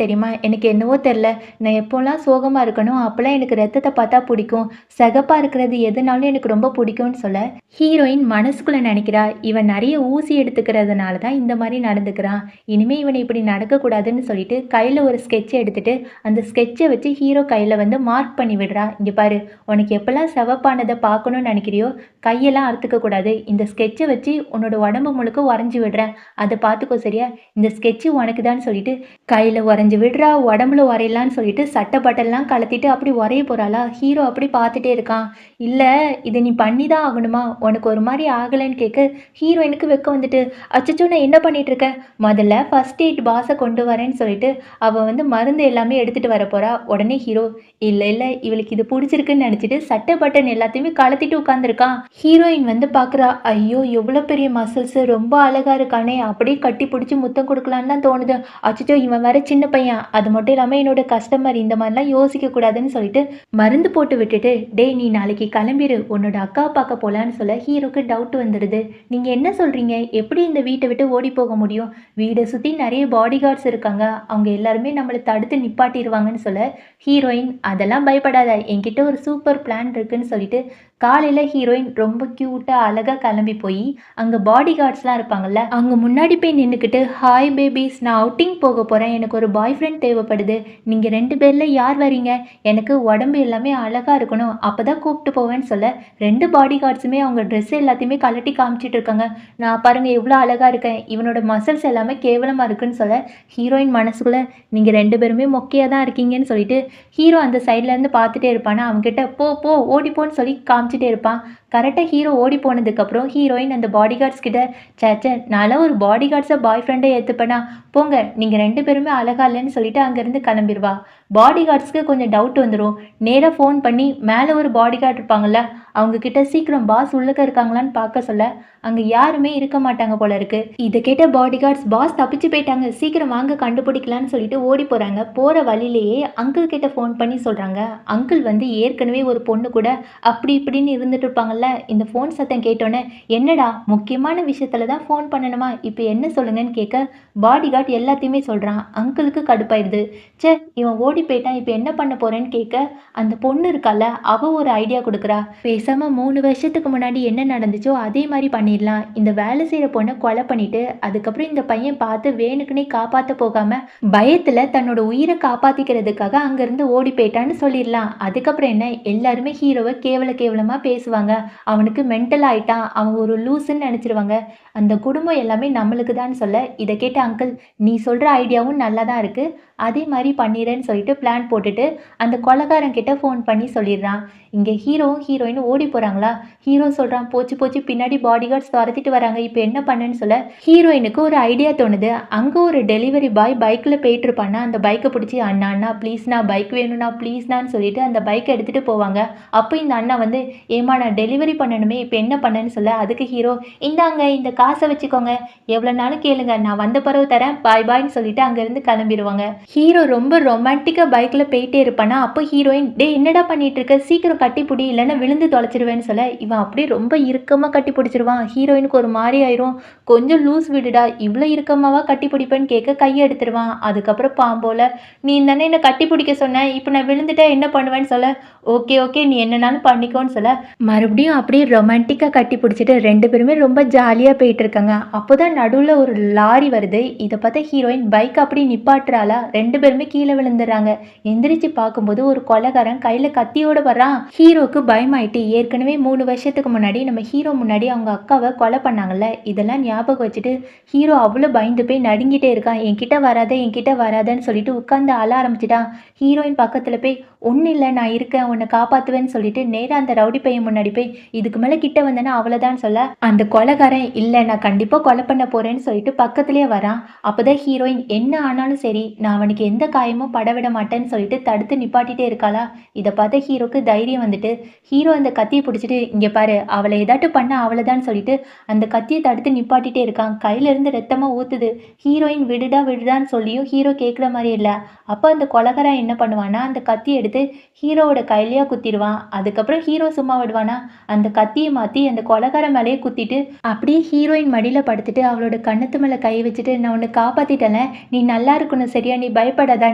தெரியுமா, எனக்கு என்னவோ தெரில, நான் எப்போல்லாம் சோகமாக இருக்கணும் அப்போல்லாம் எனக்கு ரத்தத்தை பார்த்தா பிடிக்கும், சிகப்பாக இருக்கிறது எதுனாலும் எனக்கு ரொம்ப பிடிக்கும்னு சொல்ல ஹீரோயின் மனசுக்குள்ளே நினைக்கிறா, இவன் நிறைய ஊசி எடுத்துக்கிறதுனால தான் இந்த மாதிரி நடந்துக்கிறான், இனிமேல் இவனை இப்படி நடக்கக்கூடாதுன்னு சொல்லிட்டு கையில் ஒரு ஸ்கெட்சை எடுத்துட்டு அந்த ஸ்கெட்சை வச்சு ஹீரோ கையில் வந்து மார்க் பண்ணி விடுறா. இங்கே பாரு, உனக்கு எப்போல்லாம் சிவப்பானதை பார்க்கணும்னு நினைக்கிறியோ கையெல்லாம் அறுத்துக்க கூடாது, இந்த ஸ்கெட்சை வச்சு உன்னோட உடம்பு முழுக்க வரைஞ்சி விடுறேன், அதை பார்த்துக்கோ சரியா, இந்த ஸ்கெட்சு உனக்கு தான் சொல்லிட்டு கையில் வரைஞ்சி விடுறா, உடம்புல வரையலான்னு சொல்லிட்டு சட்டை பட்டெல்லாம் கலத்திட்டு அப்படி வரைய போகிறாளா. ஹீரோ அப்படி பார்த்துட்டே இருக்கான். இல்லை இதை நீ பண்ணி தான் ஆகணுமா, உனக்கு ஒரு மாதிரி ஆகலைன்னு கேட்க ஹீரோயினுக்கு வெக்க வந்துட்டு, அச்சச்சோ நான் என்ன பண்ணிட்டு இருக்கேன், முதல்ல ஃபர்ஸ்ட் எய்ட் பாஸை கொண்டு வரேன்னு சொல்லிட்டு அவள் வந்து மருந்து எல்லாமே எடுத்துகிட்டு வர போகிறா. உடனே ஹீரோ, இல்லை இவளுக்கு இது பிடிச்சிருக்குன்னு நினச்சிட்டு சட்டை பட்டன் எல்லாத்தையுமே கலத்திட்டு உட்காந்துருக்கான். ஹீரோயின் வந்து பார்க்குறா, ஐயோ எவ்வளோ பெரிய மசில்ஸ், ரொம்ப அழகாக இருக்கானே, அப்படியே கட்டி பிடிச்சி முத்தம் கொடுக்கலான்னு தான் தோணுது, அச்சோ இவன் வேற சின்ன பையன், அது மட்டும் இல்லாமல் என்னோட கஸ்டமர், இந்த மாதிரிலாம் யோசிக்க கூடாதுன்னு சொல்லிட்டு மருந்து போட்டு விட்டுட்டு, டேய் நீ நாளைக்கு கிளம்பிடு உன்னோட அக்காவை பார்க்க போகலான்னு சொல்ல ஹீரோக்கு டவுட் வந்துடுது. நீங்கள் என்ன சொல்கிறீங்க, எப்படி இந்த வீட்டை விட்டு ஓடி போக முடியும், வீடை சுற்றி நிறைய பாடி கார்ட்ஸ் இருக்காங்க, அவங்க எல்லாருமே நம்மளை தடுத்து நிப்பாட்டிடுவாங்கன்னு சொல்ல ஹீரோயின், அதெல்லாம் பயப்படாத, என்கிட்ட ஒரு சூப்பர் பிளான் இருக்குன்னு சொல்லிட்டு காலையில் ஹீரோயின் ரொம்ப க்யூட்டாக அழகாக கிளம்பி போய் அங்கே பாடி கார்ட்ஸ்லாம் இருப்பாங்கல்ல, அவங்க முன்னாடி போய் நின்றுக்கிட்டு, ஹாய் பேபிஸ் நான் அவுட்டிங் போக போகிறேன், எனக்கு ஒரு பாய் ஃப்ரெண்ட் தேவைப்படுது, நீங்கள் 2 பேரில் யார் வரீங்க, எனக்கு உடம்பு எல்லாமே அழகாக இருக்கணும், அப்போ தான் கூப்பிட்டு போவேன்னு சொல்ல 2 பாடி கார்ட்ஸுமே அவங்க ட்ரெஸ் எல்லாத்தையுமே கலட்டி காமிச்சிட்டு இருக்காங்க. நான் பாருங்கள் எவ்வளோ அழகாக இருக்கேன், இவனோட மசில்ஸ் எல்லாமே கேவலமாக இருக்குன்னு சொல்ல ஹீரோயின் மனசுக்குள்ளே, நீங்கள் 2 பேருமே மொக்கையாக தான் இருக்கீங்கன்னு சொல்லிட்டு ஹீரோ அந்த சைட்லேருந்து பார்த்துட்டே இருப்பானா, அவங்ககிட்ட போ ஓடிப்போன்னு சொல்லி காமிச்சிட்டே இருப்பான். கரெக்டாக ஹீரோ ஓடி போனதுக்கப்புறம் ஹீரோயின் அந்த பாடி கார்ட்ஸ் கிட்ட, சேச்சே நான்லாம் ஒரு பாடி கார்ட்ஸை பாய் ஃப்ரெண்டை ஏற்றுப்பேனா, போங்க நீங்கள் 2 பேருமே அழகா இல்லைன்னு சொல்லிட்டு அங்கேருந்து கிளம்பிடுவா. பாடி கார்ட்ஸ்க்கு கொஞ்சம் டவுட் வந்துடும். நேராக ஃபோன் பண்ணி மேலே ஒரு பாடி கார்டு இருப்பாங்கள்ல, அவங்கக்கிட்ட சீக்கிரம் பாஸ் உள்ளக்க இருக்காங்களான்னு பார்க்க சொல்ல அங்கே யாருமே இருக்க மாட்டாங்க போல இருக்கு. இதை கேட்ட பாடி கார்ட்ஸ், பாஸ் தப்பிச்சு போயிட்டாங்க, சீக்கிரம் வாங்க கண்டுபிடிக்கலான்னு சொல்லிட்டு ஓடி போகிறாங்க. போகிற வழியிலேயே அங்கிள் கிட்ட ஃபோன் பண்ணி சொல்கிறாங்க, அங்கிள் வந்து ஏற்கனவே ஒரு பொண்ணு கூட அப்படி இப்படின்னு இருந்துட்டு இருப்பாங்கல்ல. இந்த ஃபோன் சத்தம் கேட்டோன்னே, என்னடா முக்கியமான விஷயத்துல தான் ஃபோன் பண்ணணுமா, இப்போ என்ன சொல்லுங்கன்னு கேட்க பாடி கார்டு எல்லாத்தையுமே சொல்கிறான். அங்கிளுக்கு கடுப்பாயிடுது. சே இவன் ஓடி போயிட்டான், இப்போ என்ன பண்ண போகிறேன்னு கேட்க அந்த பொண்ணு இருக்கால அவள் ஒரு ஐடியா கொடுக்குறா, பேசாமல் 3 வருஷத்துக்கு முன்னாடி என்ன நடந்துச்சோ அதே மாதிரி பண்ணிடலாம், இந்த வேலை செய்கிற பொண்ணை கொலை பண்ணிட்டு அதுக்கப்புறம் இந்த பையன் பார்த்து வேணுக்குன்னே காப்பாற்ற போகாமல் பயத்தில் தன்னோட உயிரை காப்பாற்றிக்கிறதுக்காக அங்கேருந்து ஓடி போயிட்டான்னு சொல்லிடலாம். அதுக்கப்புறம் என்ன, எல்லாருமே ஹீரோவை கேவலமாக பேசுவாங்க, அவனுக்கு மென்டல் ஆயிட்டான், அவன் ஒரு லூசுன்னு நினச்சிருவாங்க. அந்த குடும்பம் எல்லாமே நம்மளுக்கு தான் சொல்ல, இதை கேட்ட அங்கிள், நீ சொல்கிற ஐடியாவும் நல்லா தான் இருக்குது, அதே மாதிரி பண்ணிடுறேன்னு சொல்லிட்டு பிளான் போட்டுட்டு அந்த கொலைகாரன் கிட்ட ஃபோன் பண்ணி சொல்லிடுறான். இங்கே ஹீரோவும் ஹீரோயினும் ஓடி போகிறாங்களா, ஹீரோ சொல்கிறான் போச்சு போச்சு பின்னாடி பாடி கார்ட்ஸ் துரத்திட்டு வராங்க, இப்போ என்ன பண்ணுன்னு சொல்ல ஹீரோயினுக்கு ஒரு ஐடியா தோணுது. அங்கே ஒரு டெலிவரி பாய் பைக்கில் போயிட்டு இருப்பானா, அந்த பைக்கை பிடிச்சி அண்ணா அண்ணா ப்ளீஸ்ண்ணா பைக் வேணும்ண்ணா ப்ளீஸ்ண்ணான்னு சொல்லிட்டு அந்த பைக்கை எடுத்துகிட்டு போவாங்க. அப்போ இந்த அண்ணா வந்து ஏமா நான் டெலிவரி பண்ணணுமே இப்போ என்ன பண்ணேன்னு சொல்ல, அதுக்கு ஹீரோ இந்தாங்க இந்த காசை வச்சுக்கோங்க, எவ்வளோ நாளும் கேளுங்க, நான் வந்த பிறகு தரேன், பாய் பாய்ன்னு சொல்லிட்டு அங்கேருந்து கிளம்பிடுவாங்க. ஹீரோ ரொம்ப ரொமான்டிக்காக பைக்கில் போயிட்டே இருப்பானா, அப்போ ஹீரோயின் டே என்னடா பண்ணிட்டு இருக்க, சீக்கிரம் கட்டி பிடி இல்லைன்னா விழுந்து தொலைச்சிருவேன்னு சொல்ல இவன் அப்படியே ரொம்ப இறுக்கமாக கட்டி பிடிச்சிருவான். ஹீரோயினுக்கு ஒரு மாதிரி ஆயிரும். கொஞ்சம் லூஸ் விடுடா, இவ்வளோ இறுக்கமாவா கட்டி பிடிப்பேன்னு கேட்க கையை எடுத்துருவான். அதுக்கப்புறம் பாம்போல நீ தானே என்னை கட்டி பிடிக்க சொன்ன, இப்போ நான் விழுந்துட்டா என்ன பண்ணுவேன்னு சொல்ல ஓகே ஓகே நீ என்னன்னாலும் பண்ணிக்கோன்னு சொல்ல மறுபடியும் அப்படியே ரொமான்டிக்காக கட்டி பிடிச்சிட்டு ரெண்டு பேருமே ரொம்ப ஜாலியாக போயிட்டு இருக்காங்க. அப்போதான் நடுவில் ஒரு லாரி வருது. இதை பார்த்தா ஹீரோயின் பைக் அப்படி நிப்பாட்டுறாளா, ரெண்டு பேருமே கீழே விழுந்துடுறாங்க. எந்திரிச்சு பார்க்கும்போது ஒரு கொலைகாரன் கையில் கத்தியோட வர்றான். ஹீரோக்கு பயமாயிட்டு, ஏற்கனவே 3 வருஷத்துக்கு முன்னாடி நம்ம ஹீரோ முன்னாடி அவங்க அக்காவை கொலை பண்ணாங்கல்ல, இதெல்லாம் ஞாபகம் வச்சுட்டு ஹீரோ அவ்வளோ பயந்து போய் நடுங்கிட்டே இருக்கான். என்கிட்ட வராத என்கிட்ட வராதன்னு சொல்லிட்டு உட்காந்து அழ ஆரம்பிச்சிட்டான். ஹீரோயின் பக்கத்தில் போய் ஒன்றும் இல்லை நான் இருக்கேன் உன்னை காப்பாற்றுவேன்னு சொல்லிட்டு நேராக அந்த ரவுடி பையன் முன்னாடி போய் இதுக்கு மேலே கிட்ட வந்தேன்னா அவ்வளோதான் சொல்ல அந்த கொலைகாரன் இல்லை நான் கண்டிப்பாக கொலை பண்ண போகிறேன்னு சொல்லிட்டு பக்கத்துலேயே வரான். அப்போதான் ஹீரோயின் என்ன ஆனாலும் சரி நான் அவனுக்கு எந்த காயமும் படவிட மாட்டேன்னு சொல்லிட்டு தடுத்து நிப்பாட்டிகிட்டே இருக்காளா. இதை பார்த்த ஹீரோக்கு தைரியம் வந்துட்டு ஹீரோ அந்த கத்தியை பிடிச்சிட்டு இங்கே பாரு அவளை ஏதாட்டும் பண்ண அவ்வளோதான் சொல்லிட்டு அந்த கத்தியை தடுத்து நிப்பாட்டிகிட்டே இருக்கான். கையிலேருந்து ரத்தமாக ஊற்றுது. ஹீரோயின் விடுடா விடுடான்னு சொல்லியும் ஹீரோ கேட்குற மாதிரி இல்லை. அப்போ அந்த கொலைகாரன் என்ன பண்ணுவான்னா அந்த கத்தியை எடுத்து ஹீரோவோட கையிலேயே குத்திடுவான். அதுக்கப்புறம் ஹீரோ சும்மா விடுவானா, அந்த கத்தியை மாற்றி அந்த கொலைகாரன் மேலேயே குத்திட்டு அப்படியே ஹீரோயின் மடியில் படுத்துட்டு அவளோட கண்ணத்து மேலே கை வச்சுட்டு நான் உன்னை காப்பாற்றிட்டேன்ல, நீ நல்லா இருக்கணும் சரியா, நீ பயப்படாத,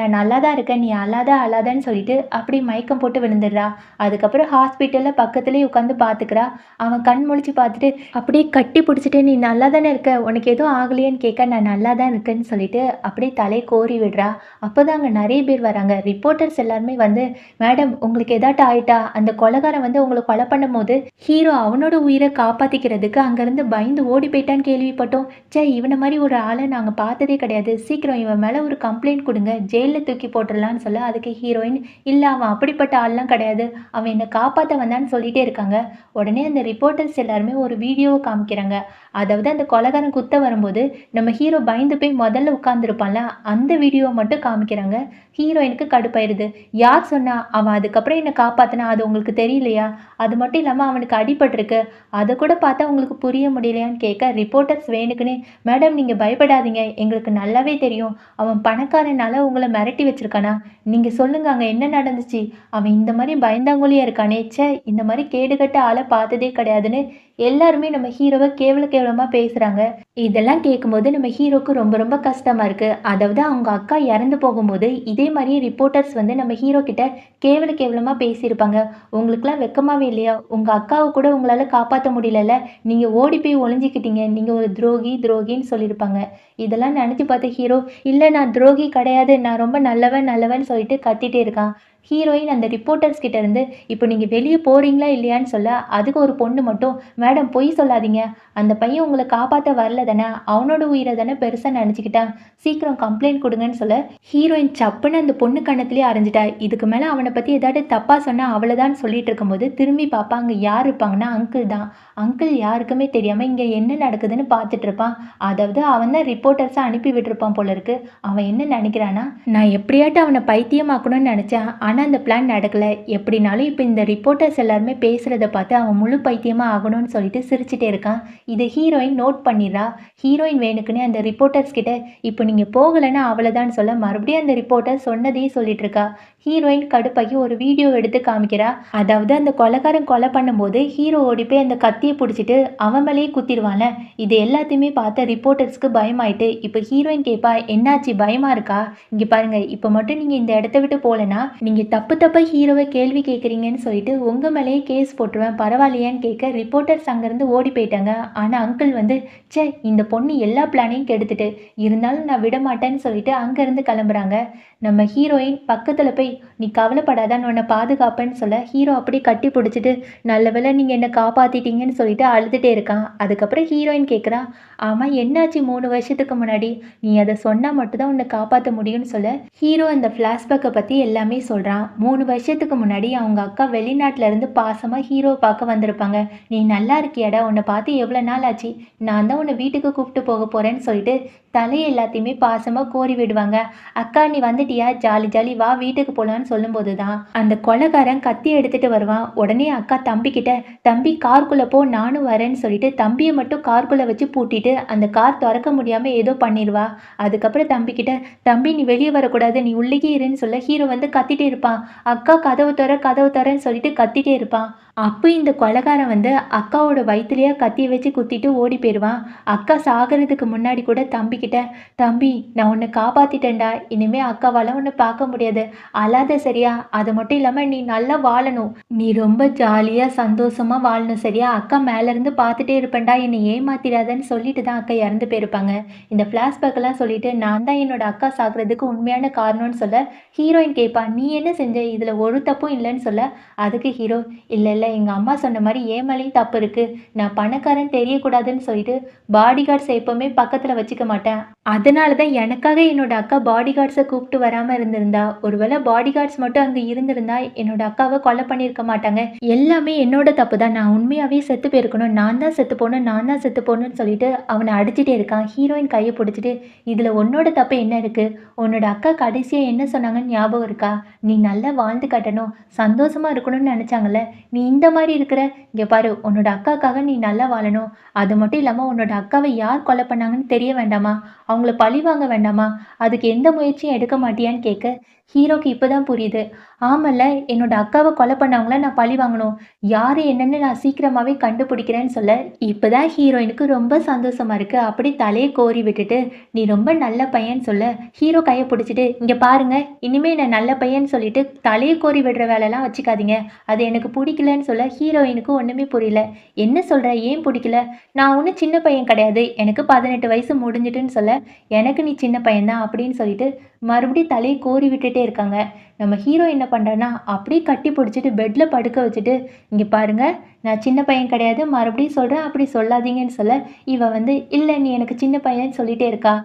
நான் நல்லா தான் இருக்கேன், நீ அல்லாதான்னு சொல்லிட்டு அப்படியே மயக்கம் போட்டு விழுந்துடுறா. அதுக்கப்புறம் ஹாஸ்பிட்டலில் பக்கத்துலேயே உட்காந்து பார்த்துக்கிறா. அவன் கண் முழிச்சு பார்த்துட்டு அப்படியே கட்டி பிடிச்சிட்டு நீ நல்லா தானே இருக்க, உனக்கு எதுவும் ஆகலையேன்னு கேட்க நான் நல்லா தான் இருக்கேன்னு சொல்லிட்டு அப்படியே தலையை கோரி விடுறா. அப்போ தான் அங்கே நிறைய பேர் வராங்க. ரிப்போர்ட்டர்ஸ் எல்லாருமே வந்து மேடம் உங்களுக்கு எதாட்டும் ஆயிட்டா, அந்த கொலைகாரன் வந்து உங்களை கொலை பண்ணும் போது ஹீரோ அவனோட உயிரை காப்பாற்றிக்கிறதுக்கு அங்கேருந்து பயந்து ஓடி போயிட்டான்னு கேள்விப்பட்டோம். சே இவனை மாதிரி ஒரு ஆளை நாங்கள் பார்த்ததே கிடையாது, சீக்கிரம் இவன் மேலே ஒரு கம்ப்ளைண்ட் கொடுங்க, ஜெயிலில் தூக்கி போட்டுடலான்னு சொல்ல அதுக்கு ஹீரோயின் இல்லை அவன் அப்படிப்பட்ட ஆள்லாம் கிடையாது, அவன் என்னை காப்பாற்ற வந்தான்னு சொல்லிட்டே இருக்காங்க. உடனே அந்த ரிப்போர்ட்டர்ஸ் எல்லாருமே ஒரு வீடியோவை காமிக்கிறாங்க. அதாவது அந்த கொலைகாரன் குத்த வரும்போது நம்ம ஹீரோ பயந்து போய் முதல்ல உட்காந்துருப்பான்ல அந்த வீடியோவை மட்டும் காமிக்கிறாங்க. ஹீரோயினுக்கு கடுப்பாயிருது. யார் சொன்னா அவன் அதுக்கப்புறம் என்னை காப்பாற்றினா, அது உங்களுக்கு தெரியலையா, அது மட்டும் இல்லாமல் அவனுக்கு அடிபட்டிருக்கு, அதை கூட பார்த்தா உங்களுக்கு புரிய முடியலையான்னு கேட்க ரிப்போர்ட்டர்ஸ் வேணுக்குன்னு மேடம் நீங்கள் பயப்படாதீங்க, எங்களுக்கு நல்லாவே தெரியும் அவன் பணக்காரனால உங்களை மிரட்டி வச்சிருக்கானா, நீங்கள் சொல்லுங்க அங்கே என்ன நடந்துச்சு, அவன் இந்த மாதிரி பயந்தாங்கொழியாக இருக்கானே, சே இந்த மாதிரி கேடுகட்ட ஆளை பார்த்ததே கிடையாதுன்னு எல்லாருமே நம்ம ஹீரோவை கேவலமாக பேசுகிறாங்க. இதெல்லாம் கேட்கும்போது நம்ம ஹீரோக்கு ரொம்ப ரொம்ப கஷ்டமாக இருக்குது. அதாவது அவங்க அக்கா இறந்து போகும்போது இதே மாதிரி ரிப்போர்ட்டர்ஸ் வந்து நம்ம ஹீரோ கிட்ட கேவலமாக பேசியிருப்பாங்க. உங்களுக்குலாம் வெக்கமாவே இல்லையா, உங்கள் அக்காவை கூட உங்களால் காப்பாற்ற முடியலல்ல, நீங்கள் ஓடி போய் ஒளிஞ்சிக்கிட்டீங்க, நீங்கள் ஒரு துரோகின்னு சொல்லியிருப்பாங்க. இதெல்லாம் நினச்சி பார்த்த ஹீரோ இல்லை நான் துரோகி கிடையாது, நான் ரொம்ப நல்லவன் சொல்லிட்டு கத்திட்டே இருக்கான். ஹீரோயின் அந்த ரிப்போர்ட்டர்ஸ் கிட்ட இருந்து இப்போ நீங்கள் வெளியே போகிறீங்களா இல்லையான்னு சொல்ல அதுக்கு ஒரு பொண்ணு மட்டும் மேடம் பொய் சொல்லாதீங்க, அந்த பையன் உங்களை காப்பாற்ற வரல தானே, அவனோட உயிரை தானே பெருசாக நினச்சிக்கிட்டான், சீக்கிரம் கம்ப்ளைண்ட் கொடுங்கன்னு சொல்ல ஹீரோயின் சப்புன்னு அந்த பொண்ணு கண்ணத்துலேயே அரைஞ்சிட்டா. இதுக்கு மேலே அவனை பற்றி ஏதாவது தப்பாக சொன்னால் அவ்வளோதான் சொல்லிட்டு இருக்கும்போது திரும்பி பார்ப்பா. அங்கே யார் இருப்பாங்கன்னா அங்கிள் தான். அங்கிள் யாருக்குமே தெரியாமல் இங்கே என்ன நடக்குதுன்னு பார்த்துட்டு இருப்பான். அதாவது அவன் தான் ரிப்போர்ட்டர்ஸை அனுப்பி விட்டுருப்பான் போல இருக்கு. அவன் என்ன நினைக்கிறான்னா நான் எப்படியாட்டும் அவனை பைத்தியமாக்கணும்னு நினச்சேன், ஆனால் அந்த பிளான் நடக்கலை, எப்படினாலும் இப்போ இந்த ரிப்போர்ட்டர்ஸ் எல்லாருமே பேசுகிறத பார்த்து அவன் முழு பைத்தியமாக ஆகணும்னு சொல்லிட்டு சிரிச்சிட்டே இருக்கான். இதை ஹீரோயின் நோட் பண்ணிடுறா. ஹீரோயின் வேணுக்குன்னு அந்த ரிப்போர்ட்டர்ஸ் கிட்ட இப்போ நீங்கள் போகலைன்னா அவ்வளோதான் சொல்ல மறுபடியும் அந்த ரிப்போர்ட்டர் சொன்னதையே சொல்லிட்டு இருக்கா. ஹீரோயின் கடுப்பாகி ஒரு வீடியோ எடுத்து காமிக்கிறா. அதாவது அந்த கொலைகாரன் கொலை பண்ணும்போது ஹீரோ ஓடி போய் அந்த கத்தியை பிடிச்சிட்டு அவன் மேலேயே குத்திடுவான்ல. இது எல்லாத்தையுமே பார்த்த ரிப்போர்ட்டர்ஸ்க்கு பயமாயிட்டு இப்போ ஹீரோயின் கேட்பா என்னாச்சு பயமா இருக்கா, இங்கே பாருங்க இப்போ மட்டும் நீங்கள் இந்த இடத்த விட்டு போகலன்னா நீங்கள் நீங்க தப்பு தப்பா ஹீரோவ கேள்வி கேட்குறீங்கன்னு சொல்லிட்டு, உங்க மேலேயே கேஸ் போட்டுருவேன். பரவாயில்லையான்னு கேட்க, ரிப்போர்ட்டர்ஸ் அங்கருந்து ஓடி போயிட்டாங்க. ஆனா அங்கிள் வந்து, ச்சே! இந்த பொண்ணு எல்லா பிளானையும் கெடுத்துட்டு, இருந்தாலும் நான் விடமாட்டேன்னு சொல்லிட்டு அங்கருந்து கிளம்புறாங்க. நம்ம ஹீரோயின் பக்கத்துல போய், "நீ கவலைப்படாத நான் உன்ன பாதுகாப்பேன்னு" சொல்ல, ஹீரோ அப்படியே கட்டி புடிச்சுட்டு, "நல்ல வேளை நீங்க என்ன காப்பாத்திட்டீங்கன்னு" சொல்லிட்டு அழுதுட்டே இருக்கான். அதுக்கப்புறம் ஹீரோயின் கேட்குறா, "ஆமா என்னாச்சு 3 வருஷத்துக்கு முன்னாடி? நீ அத சொன்னா மட்டும் தான் உன்ன காப்பாத்த முடியும்னு" சொல்ல, ஹீரோ அந்த ஃப்ளாஷ்பேக்க பத்தி எல்லாமே சொல்றான். 3 வருஷத்துக்கு முன்னாடி அவங்க அக்கா வெளிநாட்டுல இருந்து பாசமா ஹீரோவ பார்க்க வந்திருப்பாங்க. "நீ நல்லா இருக்கியாடா? உன்ன பார்த்து எவ்வளோ நாள் ஆச்சு? நான் தான் உன்ன வீட்டுக்கு கூப்பிட்டு போக போறேன்னு" சொல்லிட்டு தலைய எல்லாத்தையுமே பாசமா கோரி விடுவாங்க. "அக்கா நீ வந்துட்டியா? ஜாலி ஜாலி வா வீட்டுக்கு போலான்னு" சொல்லும்போது தான் அந்த கொலைகாரன் கத்தி எடுத்துட்டு வருவான். உடனே அக்கா தம்பிகிட்ட, "தம்பி காருக்குள்ள போ நானும் வரேன்னு" சொல்லிட்டு தம்பிய மட்டும் காருக்குள்ள வச்சு பூட்டிட்டு அந்த கார் தொறக்க முடியாம ஏதோ பண்ணிருவா. அதுக்கப்புறம் தம்பிகிட்ட, "தம்பி நீ வெளிய வரக்கூடாது. நீ உள்ளேயே இருன்னு" சொல்ல ஹீரோ வந்து கத்திட்டே இருப்பான். "அக்கா கதவு தொற, கதவு தொறன்னு" சொல்லிட்டு கத்திட்டே இருப்பான். அப்ப இந்த கொலைகாரன் வந்து அக்காவோட வயித்துலயே கத்திய வச்சு குத்திட்டு ஓடி போயிருவான். அக்கா சாகறதுக்கு முன்னாடி கூட தம்பிகிட்ட, "தம்பி நான் உன்ன காப்பாத்திட்டேன்டா. இனிமே அக்காவால உன்ன பார்க்க முடியாது. அழாத சரியா? அது மட்டும் இல்லாம நீ நல்லா வாழணும். நீ ரொம்ப ஜாலியா சந்தோஷமா வாழணும் சரியா? அக்கா மேலருந்து பார்த்துட்டே இருப்பேன்டா. என்னை ஏமாத்திடாதன்னு" சொல்லிட்டு தான் அக்கா இறந்து போயிருப்பாங்க. இந்த ஃப்ளாஷ்பேக்லாம் சொல்லிட்டு, நான் தான் என்னோட அக்கா சாகுறதுக்கு உண்மையான காரணம்னு சொல்ல, ஹீரோயின் கேட்பா, "நீ என்ன செஞ்ச? இதுல ஒரு தப்பும் இல்லன்னு" சொல்ல, அதுக்கு ஹீரோ, "இல்ல இல்ல எங்க அம்மா சொன்ன மாரி என் மேலயும் தப்பு இருக்கு. நான் பணக்காரன்னு தெரியக்கூடாதுன்னு சொல்லிட்டு பாடிகார்ட்ஸ எப்பவுமே பக்கத்துல வச்சுக்க மாட்டேன். அதனால தான் எனக்காக என்னோட அக்கா பாடிகார்ட்ஸ கூப்பிட்டு வராம இருந்திருந்தா. ஒருவேளை பாடிகார்ட்ஸ் மட்டும் அங்க இருந்திருந்தா என்னோட அக்காவ கொலை பண்ணியிருக்க மாட்டாங்க. எல்லாமே என்னோட தப்பு தான். நான் உண்மையாவே செத்து போயிருக்கணும். நான் தான் செத்து போணும், நான் தான் செத்து போணும்னு" சொல்லிட்டு அவன அடிச்சுட்டே இருக்கான். ஹீரோயின் கைய புடிச்சுட்டு, "இதுல உன்னோட தப்பு என்ன இருக்கு? உன்னோட அக்கா கடைசியா என்ன சொன்னாங்கன்னு ஞாபகம் இருக்கா? நீ நல்லா வாழ்ந்து காட்டணும், சந்தோஷமா இருக்கணும்னு நெனச்சாங்கல்ல. நீ இந்த மாரி இருக்கிற. இங்க பாரு உன்னோட அக்காக்காக நீ நல்லா வாழணும். அது மட்டும் இல்லாம உன்னோட அக்காவ யார் கொலை பண்ணாங்கன்னு தெரிய வேண்டாமா? அவங்கள பழி வாங்க வேண்டாமா? அதுக்கு எந்த முயற்சியும் எடுக்க மாட்டியான்னு" கேட்க, ஹீரோக்கு இப்பதான் புரியுது. ஆமால்ல, என்னோட அக்காவ கொலை பண்ணவங்கள நான் பழி வாங்கணும். யாரு என்னன்னு நான் சீக்கிரமாவே கண்டுபிடிக்கிறேன்னு சொல்ல, இப்பதான் ஹீரோயினுக்கு ரொம்ப சந்தோஷமா இருக்கு. அப்படியே தலைய கோரி விட்டுட்டு, "நீ ரொம்ப நல்ல பையன்னு" சொல்ல, ஹீரோ கைய புடிச்சுட்டு, "இங்க பாருங்க, இனிமே நான் நல்ல பையன்னு சொல்லிட்டு தலைய கோரி விடுற வேலைலாம் வச்சுக்காதீங்க. அது எனக்கு புடிக்கலன்னு" சொல்ல, ஹீரோயினுக்கு ஒண்ணுமே புரியல. "என்ன சொல்ற? ஏன் புடிக்கல? நான் ஒண்ணும் சின்ன பையன் கிடையாது. எனக்கு 18 வயசு முடிஞ்சுட்டுன்னு" சொல்ல, "எனக்கு நீ சின்ன பையன் தான்" அப்படின்னு சொல்லிட்டு மறுபடியும் தலைய கோரி விட்டுட்டே இருக்காங்க. நம்ம ஹீரோ என்ன பண்றான்னா, அப்படியே கட்டி புடிச்சுட்டு பெட்ல படுக்க வச்சுட்டு, "இங்க பாருங்க, நான் சின்ன பையன் கிடையாது. மறுபடியும் சொல்றேன், அப்படி சொல்லாதீங்கன்னு" சொல்ல, இவ வந்து, "இல்ல நீ எனக்கு சின்ன பையன்னு சொல்லிட்டே இருக்கா."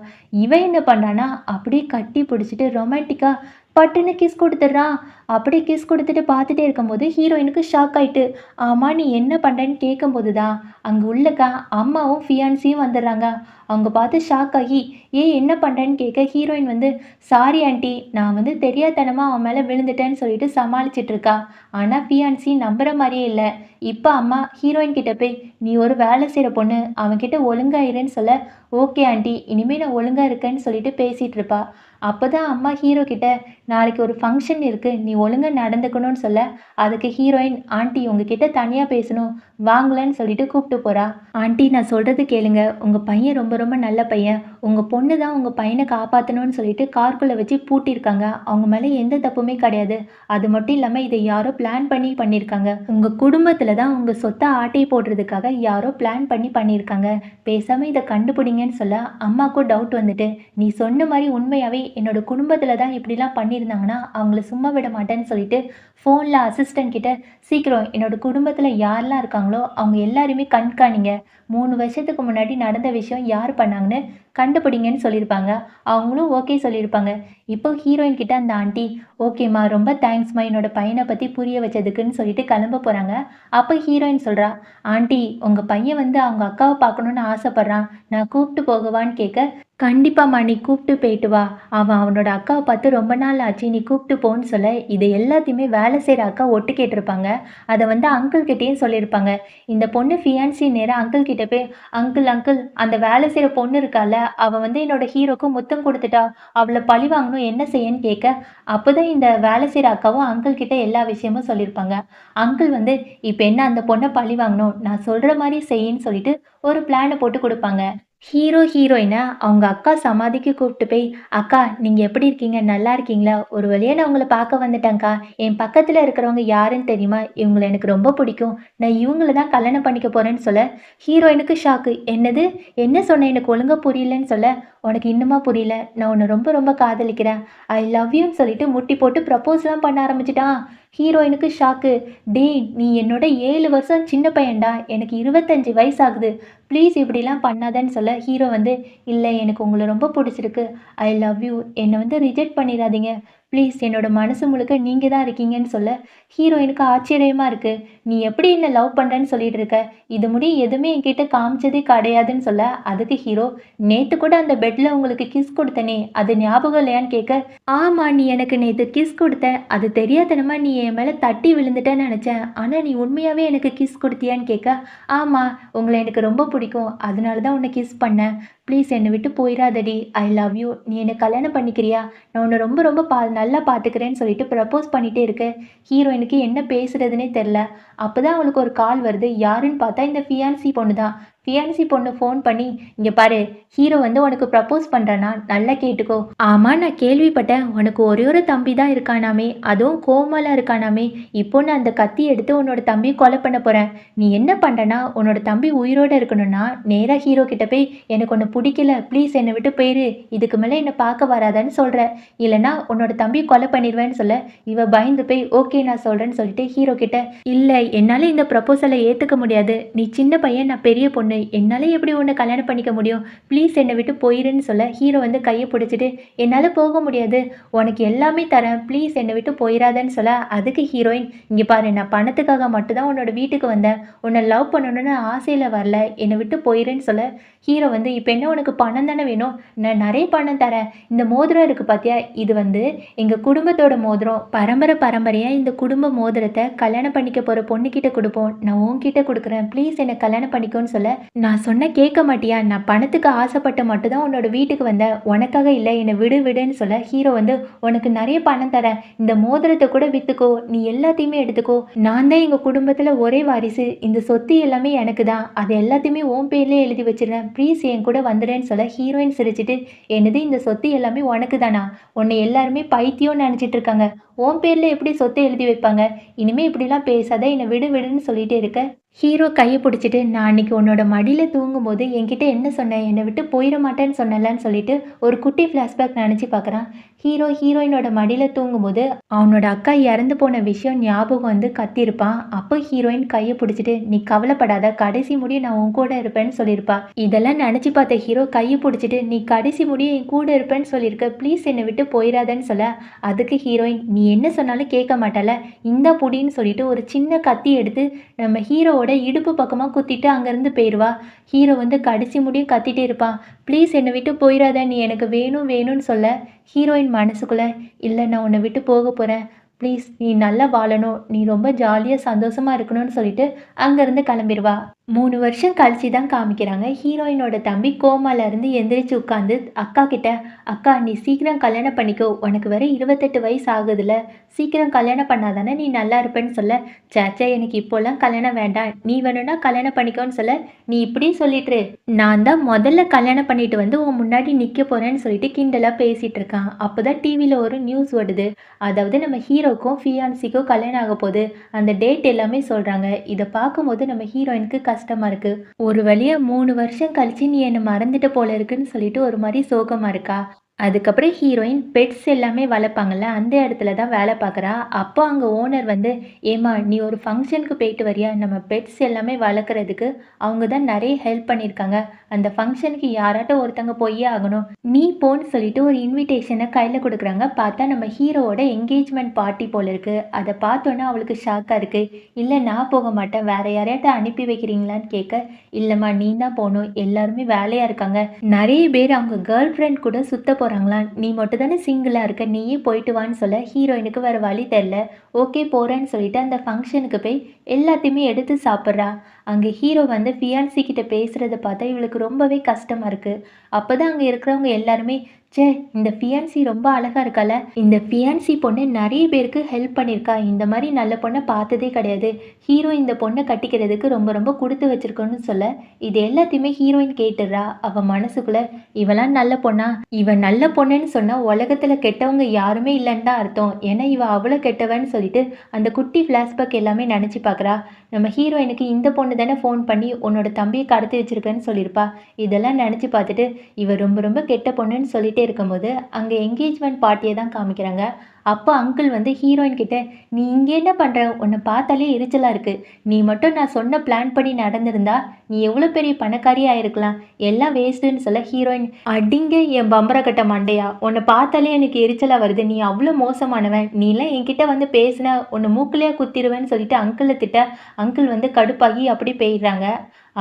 இவன் என்ன பண்றான்னா, அப்படியே கட்டி புடிச்சுட்டு ரொமான்டிக்கா பட்டுன்னு கிஸ் குடுத்துடுறான். அப்படியே கிஸ் குடுத்துட்டு பார்த்துட்டே இருக்கும்போது ஹீரோயினுக்கு ஷாக் ஆயிட்டு, "ஆமா நீ என்ன பண்றன்னு?" கேட்கும்போது தான், அங்க உள்ளக்க அம்மாவும் ஃபியான்சியும் வந்துடுறாங்க. அவங்க பார்த்து ஷாக் ஆகி, "ஏன் என்ன பண்றேன்னு?" கேட்க ஹீரோயின் வந்து, "சாரி ஆன்ட்டி, நான் வந்து தெரியாத்தனமா அவன் மேல விழுந்துட்டேன்னு" சொல்லிட்டு சமாளிச்சுட்டு இருக்கா. ஆனா ஃபியான்சி நம்புற மாரியே இல்ல. இப்ப அம்மா ஹீரோயின் கிட்ட போய், "நீ ஒரு வேலை செய்ற பொண்ணு. அவன்கிட்ட ஒழுங்கா இருன்னு" சொல்ல, "ஓகே ஆன்ட்டி, இனிமே நான் ஒழுங்கா இருக்கேன்னு" சொல்லிட்டு பேசிட்டு இருப்பா. அப்பதான் அம்மா ஹீரோ கிட்ட, "நாளைக்கு ஒரு ஃபங்ஷன் இருக்கு. நீ ஒழுங்கா நடந்துக்கணும்னு" சொல்ல, அதுக்கு ஹீரோயின், "ஆன்ட்டி உங்ககிட்ட தனியா பேசணும். வாங்களேன்னு" சொல்லிட்டு கூப்பிட்டு போறா. "ஆன்ட்டி நான் சொல்றது கேளுங்க. உங்க பையன் ரொம்ப ரொம்ப நல்ல பையன். உங்க பொண்ணு தான் உங்க பையன காப்பாத்தணும்னு சொல்லிட்டு காருக்குள்ள வச்சு பூட்டியிருக்காங்க. அவங்க மேல எந்த தப்புமே கிடையாது. அது மட்டும் இல்லாம இத யாரோ பிளான் பண்ணி பண்ணியிருக்காங்க. உங்க குடும்பத்துல தான் உங்க சொத்த ஆட்டை போடுறதுக்காக யாரோ பிளான் பண்ணி பண்ணியிருக்காங்க. பேசாம இத கண்டுபிடிங்கன்னு" சொல்ல, அம்மாக்கும் டவுட் வந்துட்டு, "நீ சொன்ன மாரி உண்மையாவே என்னோட குடும்பத்துல தான் இப்படிலாம் பண்ணியிருந்தாங்கன்னா, அவங்கள சும்மா விட மாட்டேன்னு" சொல்லிட்டு ஃபோன்ல அசிஸ்டன்ட் கிட்ட, "சீக்கிரம் என்னோட குடும்பத்துல யாரெல்லாம் இருக்காங்களோ அவங்க எல்லாரையுமே கண்காணிங்க. 3 வருஷத்துக்கு முன்னாடி நடந்த விஷயம் யார் பண்ணாங்கன்னு கண்டுபிடிங்கன்னு" சொல்லியிருப்பாங்க. அவங்களும் ஓகே சொல்லியிருப்பாங்க. இப்போ ஹீரோயின் கிட்ட அந்த ஆன்ட்டி, "ஓகேம்மா ரொம்ப தேங்க்ஸ்மா என்னோட பையன பத்தி புரிய வச்சதுக்குன்னு" சொல்லிட்டு கிளம்ப போறாங்க. அப்ப ஹீரோயின் சொல்றா, "ஆன்ட்டி உங்க பையன் வந்து அவங்க அக்காவ பார்க்கணும்னு ஆசைப்படுறான். நான் கூப்பிட்டு போகவான்னு" கேட்க, "கண்டிப்பாம்மா நீ கூப்பிட்டு போயிட்டு வா. அவன் அவனோட அக்காவ பார்த்து ரொம்ப நாள் ஆச்சு. நீ கூப்பிட்டு போன்னு" சொல்ல, இது எல்லாத்தையுமே வேலை செய்ற அக்கா ஒட்டு கேட்டிருப்பாங்க. அத வந்து அங்கிள் கிட்டயும் சொல்லியிருப்பாங்க. இந்த பொண்ணு ஃபியான்சி நேரா அங்கிள் கிட்ட போய், "அங்கிள் அங்கிள் அந்த வேலை செய்ற பொண்ணு இருக்கால்ல, அவ வந்து என்னோட ஹீரோக்கு முத்தம் குடுத்துட்டா. அவள பழி வாங்கணும் என்ன செய்யன்னு?" கேட்க, அப்பதான் இந்த வேலை செய்ற அக்காவும் அங்கிள் கிட்ட எல்லா விஷயமும் சொல்லியிருப்பாங்க. அங்கிள் வந்து, "இப்ப என்ன அந்த பொண்ண பழி வாங்கணும். நான் சொல்ற மாரி செய்யின்னு" சொல்லிட்டு ஒரு பிளான போட்டு குடுப்பாங்க. ஹீரோ, ஹீரோயின அவங்க அக்கா சமாதிக்கு கூப்பிட்டு போய், "அக்கா நீங்க எப்படி இருக்கீங்க? நல்லா இருக்கீங்களா? ஒரு வழியா நான் உங்கள பார்க்க வந்துட்டேன்க்கா. என் பக்கத்துல இருக்கிறவங்க யாருன்னு தெரியுமா? இவங்கள எனக்கு ரொம்ப பிடிக்கும். நான் இவங்கள தான் கல்யாணம் பண்ணிக்க போறேன்னு" சொல்ல, ஹீரோயினுக்கு ஷாக்கு. "என்னது? என்ன சொன்ன? எனக்கு ஒழுங்கா புரியலன்னு" சொல்ல, "உனக்கு இன்னுமா புரியல? நான் உன்ன ரொம்ப ரொம்ப காதலிக்கிறேன். ஐ லவ் யூன்னு" சொல்லிட்டு முட்டி போட்டு ப்ரப்போஸ்லாம் பண்ண ஆரம்பிச்சுட்டான். ஹீரோயினுக்கு ஷாக்கு. "டேய்! நீ என்னோட 7 வருஷம் சின்ன பையன்டா. எனக்கு 25 வயசு ஆகுது. ப்ளீஸ் இப்படிலாம் பண்ணாதன்னு" சொல்ல, ஹீரோ வந்து, "இல்ல எனக்கு உங்கள ரொம்ப புடிச்சிருக்கு. I love you. என்ன வந்து ரிஜெக்ட் பண்ணிறாதீங்க. ப்ளீஸ் என்னோட மனசு முழுக்க நீங்க தான் இருக்கீங்கன்னு" சொல்ல, ஹீரோயினுக்கு ஆச்சரியமா இருக்கு. "நீ எப்படி என்ன லவ் பண்றேன்னு சொல்லிட்டு இருக்க? இது முடிய எதுவுமே என்கிட்ட காமிச்சதே கிடையாதுன்னு" சொல்ல, அதுக்கு ஹீரோ, "நேத்து கூட அந்த பெட்ல உங்களுக்கு கிஸ் குடுத்தனே, அது ஞாபகம் இல்லையான்னு" கேட்க, "ஆமா நீ எனக்கு நேத்து கிஸ் குடுத்த. அது தெரியாத்தனமா நீ என் மேல தட்டி விழுந்துட்டன்னு நெனச்சேன். ஆனா நீ உண்மையாவே எனக்கு கிஸ் குடுத்தியான்னு" கேட்க, "ஆமா. உங்கள எனக்கு ரொம்ப பிடிக்கும். அதனால தான் உன்ன கிஸ் பண்ணேன். ப்ளீஸ் என்னை விட்டு போயிறாதடி. I love you. நீ என்ன கல்யாணம் பண்ணிக்கிறியா? நான் உன்ன ரொம்ப ரொம்ப நல்லா பார்த்துக்கிறேன்னு" சொல்லிட்டு ப்ரப்போஸ் பண்ணிட்டே இருக்க, ஹீரோயினுக்கு என்ன பேசுறதுன்னே தெர்ல. அப்பதான் அவளுக்கு ஒரு கால் வருது. யாருன்னு பார்த்தா இந்த ஃபியான்சி பொண்ணு தான். ஃபியான்சி பொண்ணு ஃபோன் பண்ணி, "இங்க பாரு, ஹீரோ வந்து உனக்கு ப்ரப்போஸ் பண்றானா? நல்லா கேட்டுக்கோ." "ஆமா நான் கேள்விப்பட்டேன். உனக்கு ஒரே ஒரு தம்பி தான் இருக்கானாமே. அதுவும் கோமாளா இருக்கானாமே. இப்போ நான் அந்த கத்தி எடுத்து உன்னோட தம்பிய கொலை பண்ண போறேன். நீ என்ன பண்றன்னா, உன்னோட தம்பி உயிரோட இருக்கணும்னா, நேரா ஹீரோ கிட்ட போய், "எனக்கு உன்ன புடிக்கல. ப்ளீஸ் என்ன விட்டு போயிரு. இதுக்கு மேல என்ன பார்க்க வராதன்னு" சொல்ற. இல்லன்னா உன்னோட தம்பிய கொலை பண்ணிருவேன்னு சொல்ல, இவ பயந்து போய், "ஓகே நான் சொல்றேன்னு" சொல்லிட்டு ஹீரோ கிட்ட, "இல்ல என்னால இந்த ப்ரப்போசல ஏத்துக்க முடியாது. நீ சின்ன பையன், நான் பெரிய பொண்ணு. என்னால எப்படி உன்ன கல்யாணம் பண்ணிக்க முடியும்? ப்ளீஸ் என்ன விட்டு போயிருன்னு" சொல்ல, ஹீரோ வந்து கைய புடிச்சுட்டு, "என்னால போக முடியாது. உனக்கு எல்லாமே தரேன். ப்ளீஸ் என்ன விட்டு போயிறாதன்னு" சொல்ல, அதுக்கு ஹீரோயின், "இங்க பாரு நான் பணத்துக்காக மட்டும் தான் உன்னோட வீட்டுக்கு வந்தேன். உன்ன லவ் பண்ணணும்னு ஆசையில வரல. என்ன விட்டு போயிருன்னு" சொல்ல, ஹீரோ வந்து, "இப்ப என்ன உனக்கு பணம் தானே வேணும்? நான் நெறைய பணம் தரேன். இந்த மோதிரம் இருக்கு பாத்தியா? இது வந்து எங்க குடும்பத்தோட மோதிரம். பரம்பரை பரம்பரையா இந்த குடும்ப மோதிரத்த கல்யாணம் பண்ணிக்க போற பொண்ணுகிட்ட குடுப்போம். நான் உன்கிட்ட குடுக்குறேன். ப்ளீஸ் என்ன கல்யாணம் பண்ணிக்கோன்னு" சொல்ல, "நான் சொன்னா கேட்க மாட்டியா? நான் பணத்துக்கு ஆசைப்பட்டு மட்டும் தான் உன்னோட வீட்டுக்கு வந்தேன். உனக்காக இல்ல. என்ன விடு விடுன்னு" சொல்ல, ஹீரோ வந்து, "உனக்கு நெறைய பணம் தரேன். இந்த மோதிரத்த கூட வித்துக்கோ. நீ எல்லாத்தையுமே எடுத்துக்கோ. நான் தான் எங்க குடும்பத்துல ஒரே வாரிசு. இந்த சொத்து எல்லாமே எனக்கு தான். அது எல்லாத்தையுமே உன் பேர்லயே எழுதி வச்சுடுறேன். ப்ளீஸ் என் கூட வந்துடுன்னு" சொல்ல, ஹீரோயின் சிரிச்சுட்டு, "என்னது இந்த சொத்து எல்லாமே உனக்கு தானா? உன்னை எல்லாருமே பைத்தியம்னு நெனச்சிட்டு இருக்காங்க. உன் பேர்ல எப்படி சொத்த எழுதி வைப்பாங்க? இனிமே இப்படிலாம் பேசாத. என்ன விடு விடுன்னு" சொல்லிட்டே இருக்க, ஹீரோ கைய புடிச்சுட்டு, "நான் அன்னைக்கு உன்னோட மடியில தூங்கும்போது என்கிட்ட என்ன சொன்ன? என்ன விட்டு போயிற மாட்டேன்னு சொன்னேல்லன்னு" சொல்லிட்டு ஒரு குட்டி ஃப்ளாஷ்பேக் நெனச்சு பார்க்குறான். ஹீரோ ஹீரோயினோட மடியில தூங்கும்போது, அவனோட அக்கா இறந்து போன விஷயம் ஞாபகம் வந்து கத்தியிருப்பான். அப்போ ஹீரோயின் கைய புடிச்சுட்டு, "நீ கவலைப்படாத. கடைசி முடிய நான் உன் கூட இருப்பேன்னு" சொல்லியிருப்பா. இதெல்லாம் நெனச்சு பார்த்த ஹீரோ கைய புடிச்சுட்டு, "நீ கடைசி முடிய என் கூட இருப்பேன்னு சொல்லியிருக்க. ப்ளீஸ் என்ன விட்டு போயிறாதன்னு" சொல்ல, அதுக்கு ஹீரோயின், "நீ என்ன சொன்னாலும் கேட்க மாட்டல்ல. இந்தா புடின்னு" சொல்லிட்டு ஒரு சின்ன கத்தி எடுத்து நம்ம ஹீரோவோட இடுப்பு பக்கமா குத்திட்டு அங்கேருந்து போயிருவா. ஹீரோ வந்து கடைசி முடியும் கத்திட்டே இருப்பான். "ப்ளீஸ் என்ன விட்டு போயிறாத. நீ எனக்கு வேணும் வேணும்னு" சொல்ல, ஹீரோயின் மனசுக்குள்ள, "இல்ல நான் உன்ன விட்டு போக போறேன். ப்ளீஸ் நீ நல்லா வாழணும். நீ ரொம்ப ஜாலியா சந்தோஷமா இருக்கணும்னு" சொல்லிட்டு அங்கேருந்து கிளம்பிருவா. 3 வருஷம் கழிச்சு தான் காமிக்கிறாங்க. ஹீரோயினோட தம்பி கோமால இருந்து எந்திரிச்சு உட்காந்து அக்கா கிட்ட, "அக்கா நீ சீக்கிரம் கல்யாணம் பண்ணிக்கோ. உனக்கு வேற 28 வயசு ஆகுதுல்ல. சீக்கிரம் கல்யாணம் பண்ணா தானே நீ நல்லா இருப்பேன்னு" சொல்ல, "ச்சே எனக்கு இப்போலாம் கல்யாணம் வேண்டாம். நீ வேணும்னா கல்யாணம் பண்ணிக்கோன்னு" சொல்ல, "நீ இப்படி சொல்லிட்டுரு. நான் தான் முதல்ல கல்யாணம் பண்ணிட்டு வந்து உன் முன்னாடி நிக்க போறேன்னு" சொல்லிட்டு கிண்டலா பேசிட்டு இருக்கான். அப்பதான் டிவில ஒரு நியூஸ் வருது. அதாவது நம்ம ஹீரோக்கும் ஃபியான்சிக்கும் கல்யாணம் ஆக போகுது. அந்த டேட் எல்லாமே சொல்றாங்க. இத பார்க்கும்போது நம்ம ஹீரோயினுக்கு கஷ்டமா இருக்கு. ஒரு வழியா 3 வருஷம் கழிச்சு நீ என்ன மறந்துட்ட போல இருக்குன்னு சொல்லிட்டு ஒரு மாரி சோகமா இருக்கா. அதுக்கப்புறம் ஹீரோயின் பெட்ஸ் எல்லாமே வளர்ப்பாங்கல்ல, அந்த இடத்துல தான் வேலை பார்க்குறா. அப்போ அங்க ஓனர் வந்து, "ஏம்மா நீ ஒரு ஃபங்க்ஷனுக்கு போயிட்டு வரியா? நம்ம பெட்ஸ் எல்லாமே வளர்க்குறதுக்கு அவங்க தான் நெறைய ஹெல்ப் பண்ணியிருக்காங்க. அந்த ஃபங்க்ஷனுக்கு யாராட்டும் ஒருத்தங்க போயே ஆகணும். நீ போன்னு" சொல்லிட்டு ஒரு இன்விடேஷன கையில குடுக்குறாங்க. பார்த்தா நம்ம ஹீரோவோட என்கேஜ்மெண்ட் பார்ட்டி போல இருக்கு. அத பார்த்தோனே அவளுக்கு ஷாக்கா இருக்கு. "இல்ல நான் போக மாட்டேன். வேற யாரையாட்டும் அனுப்பி வைக்கிறீங்களான்னு" கேட்க, "இல்லம்மா நீ தான் போணும். எல்லாருமே வேலையா இருக்காங்க. நெறைய பேர் அவங்க கேர்ள் ஃப்ரெண்ட் கூட சுத்த போறாங்களாம். நீ மட்டும் தானே சிங்கிளா இருக்க. நீயே போயிட்டு வான்னு" சொல்ல, ஹீரோயினுக்கு வேற வழி தெரியல. ஓகே போறேன்னு சொல்லிட்டு அந்த ஃபங்ஷனுக்கு போய் எல்லாத்தையுமே எடுத்து சாப்பிட்றா. அங்கே ஹீரோ வந்து ஃபியான்சி கிட்ட பேசுகிறத பார்த்தா இவளுக்கு ரொம்பவே கஷ்டமாக இருக்குது. அப்போ தான் அங்கே இருக்கிறவங்க எல்லாருமே, ச்சே, இந்த ஃபியான்சி ரொம்ப அழகாக இருக்கால, இந்த ஃபியான்சி பொண்ணு நிறைய பேருக்கு ஹெல்ப் பண்ணியிருக்கா, இந்த மாதிரி நல்ல பொண்ணை பார்த்ததே கிடையாது, ஹீரோ இந்த பொண்ணை கட்டிக்கிறதுக்கு ரொம்ப ரொம்ப கொடுத்து வச்சிருக்கோன்னு சொல்ல இது எல்லாத்தையுமே ஹீரோயின் கேட்டுடுறா. அவள் மனசுக்குள்ள, இவளாம் நல்ல பொண்ணா, இவன் நல்ல பொண்ணுன்னு சொன்னால் உலகத்தில் கெட்டவங்க யாருமே இல்லைன்னு தான் அர்த்தம், ஏன்னா இவள் அவ்வளோ கெட்டவன்னு சொல்லிட்டு அந்த குட்டி ஃப்ளாஷ்பேக் எல்லாமே நினச்சி பார்க்குறா. நம்ம ஹீரோயினுக்கு இந்த பொண்ணு தானே ஃபோன் பண்ணி உன்னோட தம்பியை கடத்தி வச்சிருக்கேன்னு சொல்லியிருப்பா. இதெல்லாம் நினச்சி பார்த்துட்டு இவ ரொம்ப ரொம்ப கெட்ட பொண்ணுன்னு சொல்லிட்டே இருக்கும்போது அங்கே என்கேஜ்மெண்ட் பார்ட்டியை தான் காமிக்கிறாங்க. அப்போ அங்கிள் வந்து ஹீரோயின் கிட்ட, நீ இங்கே என்ன பண்ணுற, உன்னை பார்த்தாலே எரிச்சலாக இருக்குது, நீ மட்டும் நான் சொன்ன பிளான் படி நடந்திருந்தா நீ எவ்வளோ பெரிய பணக்காரியாக ஆயிருக்கலாம், எல்லாம் வேஸ்ட்டுன்னு சொல்ல ஹீரோயின், அடிங்க என் பம்பர கட்ட மண்டையா, உன்னை பார்த்தாலே எனக்கு எரிச்சலாக வருது, நீ அவ்வளோ மோசமானவன், நீலாம் என்கிட்ட வந்து பேசின உன்னை மூக்கிலேயே குத்திடுவேன்னு சொல்லிட்டு அங்கிளை திட்ட அங்கிள் வந்து கடுப்பாகி அப்படி போயிடுறாங்க.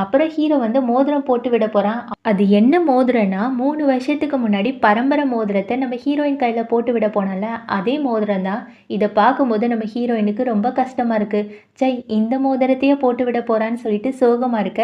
அப்புறம் ஹீரோ வந்து மோதிரம் போட்டு விட போகிறான். அது என்ன மோதிரம்னா 3 வருஷத்துக்கு முன்னாடி பரம்பரை மோதிரத்தை நம்ம ஹீரோயின் கையில் போட்டு விட போனால அதே மோதிரம் தான். இதை பார்க்கும்போது நம்ம ஹீரோயினுக்கு ரொம்ப கஷ்டமாக இருக்குது. சை, இந்த மோதிரத்தையே போட்டு விட போகிறான்னு சொல்லிட்டு சோகமாக இருக்க.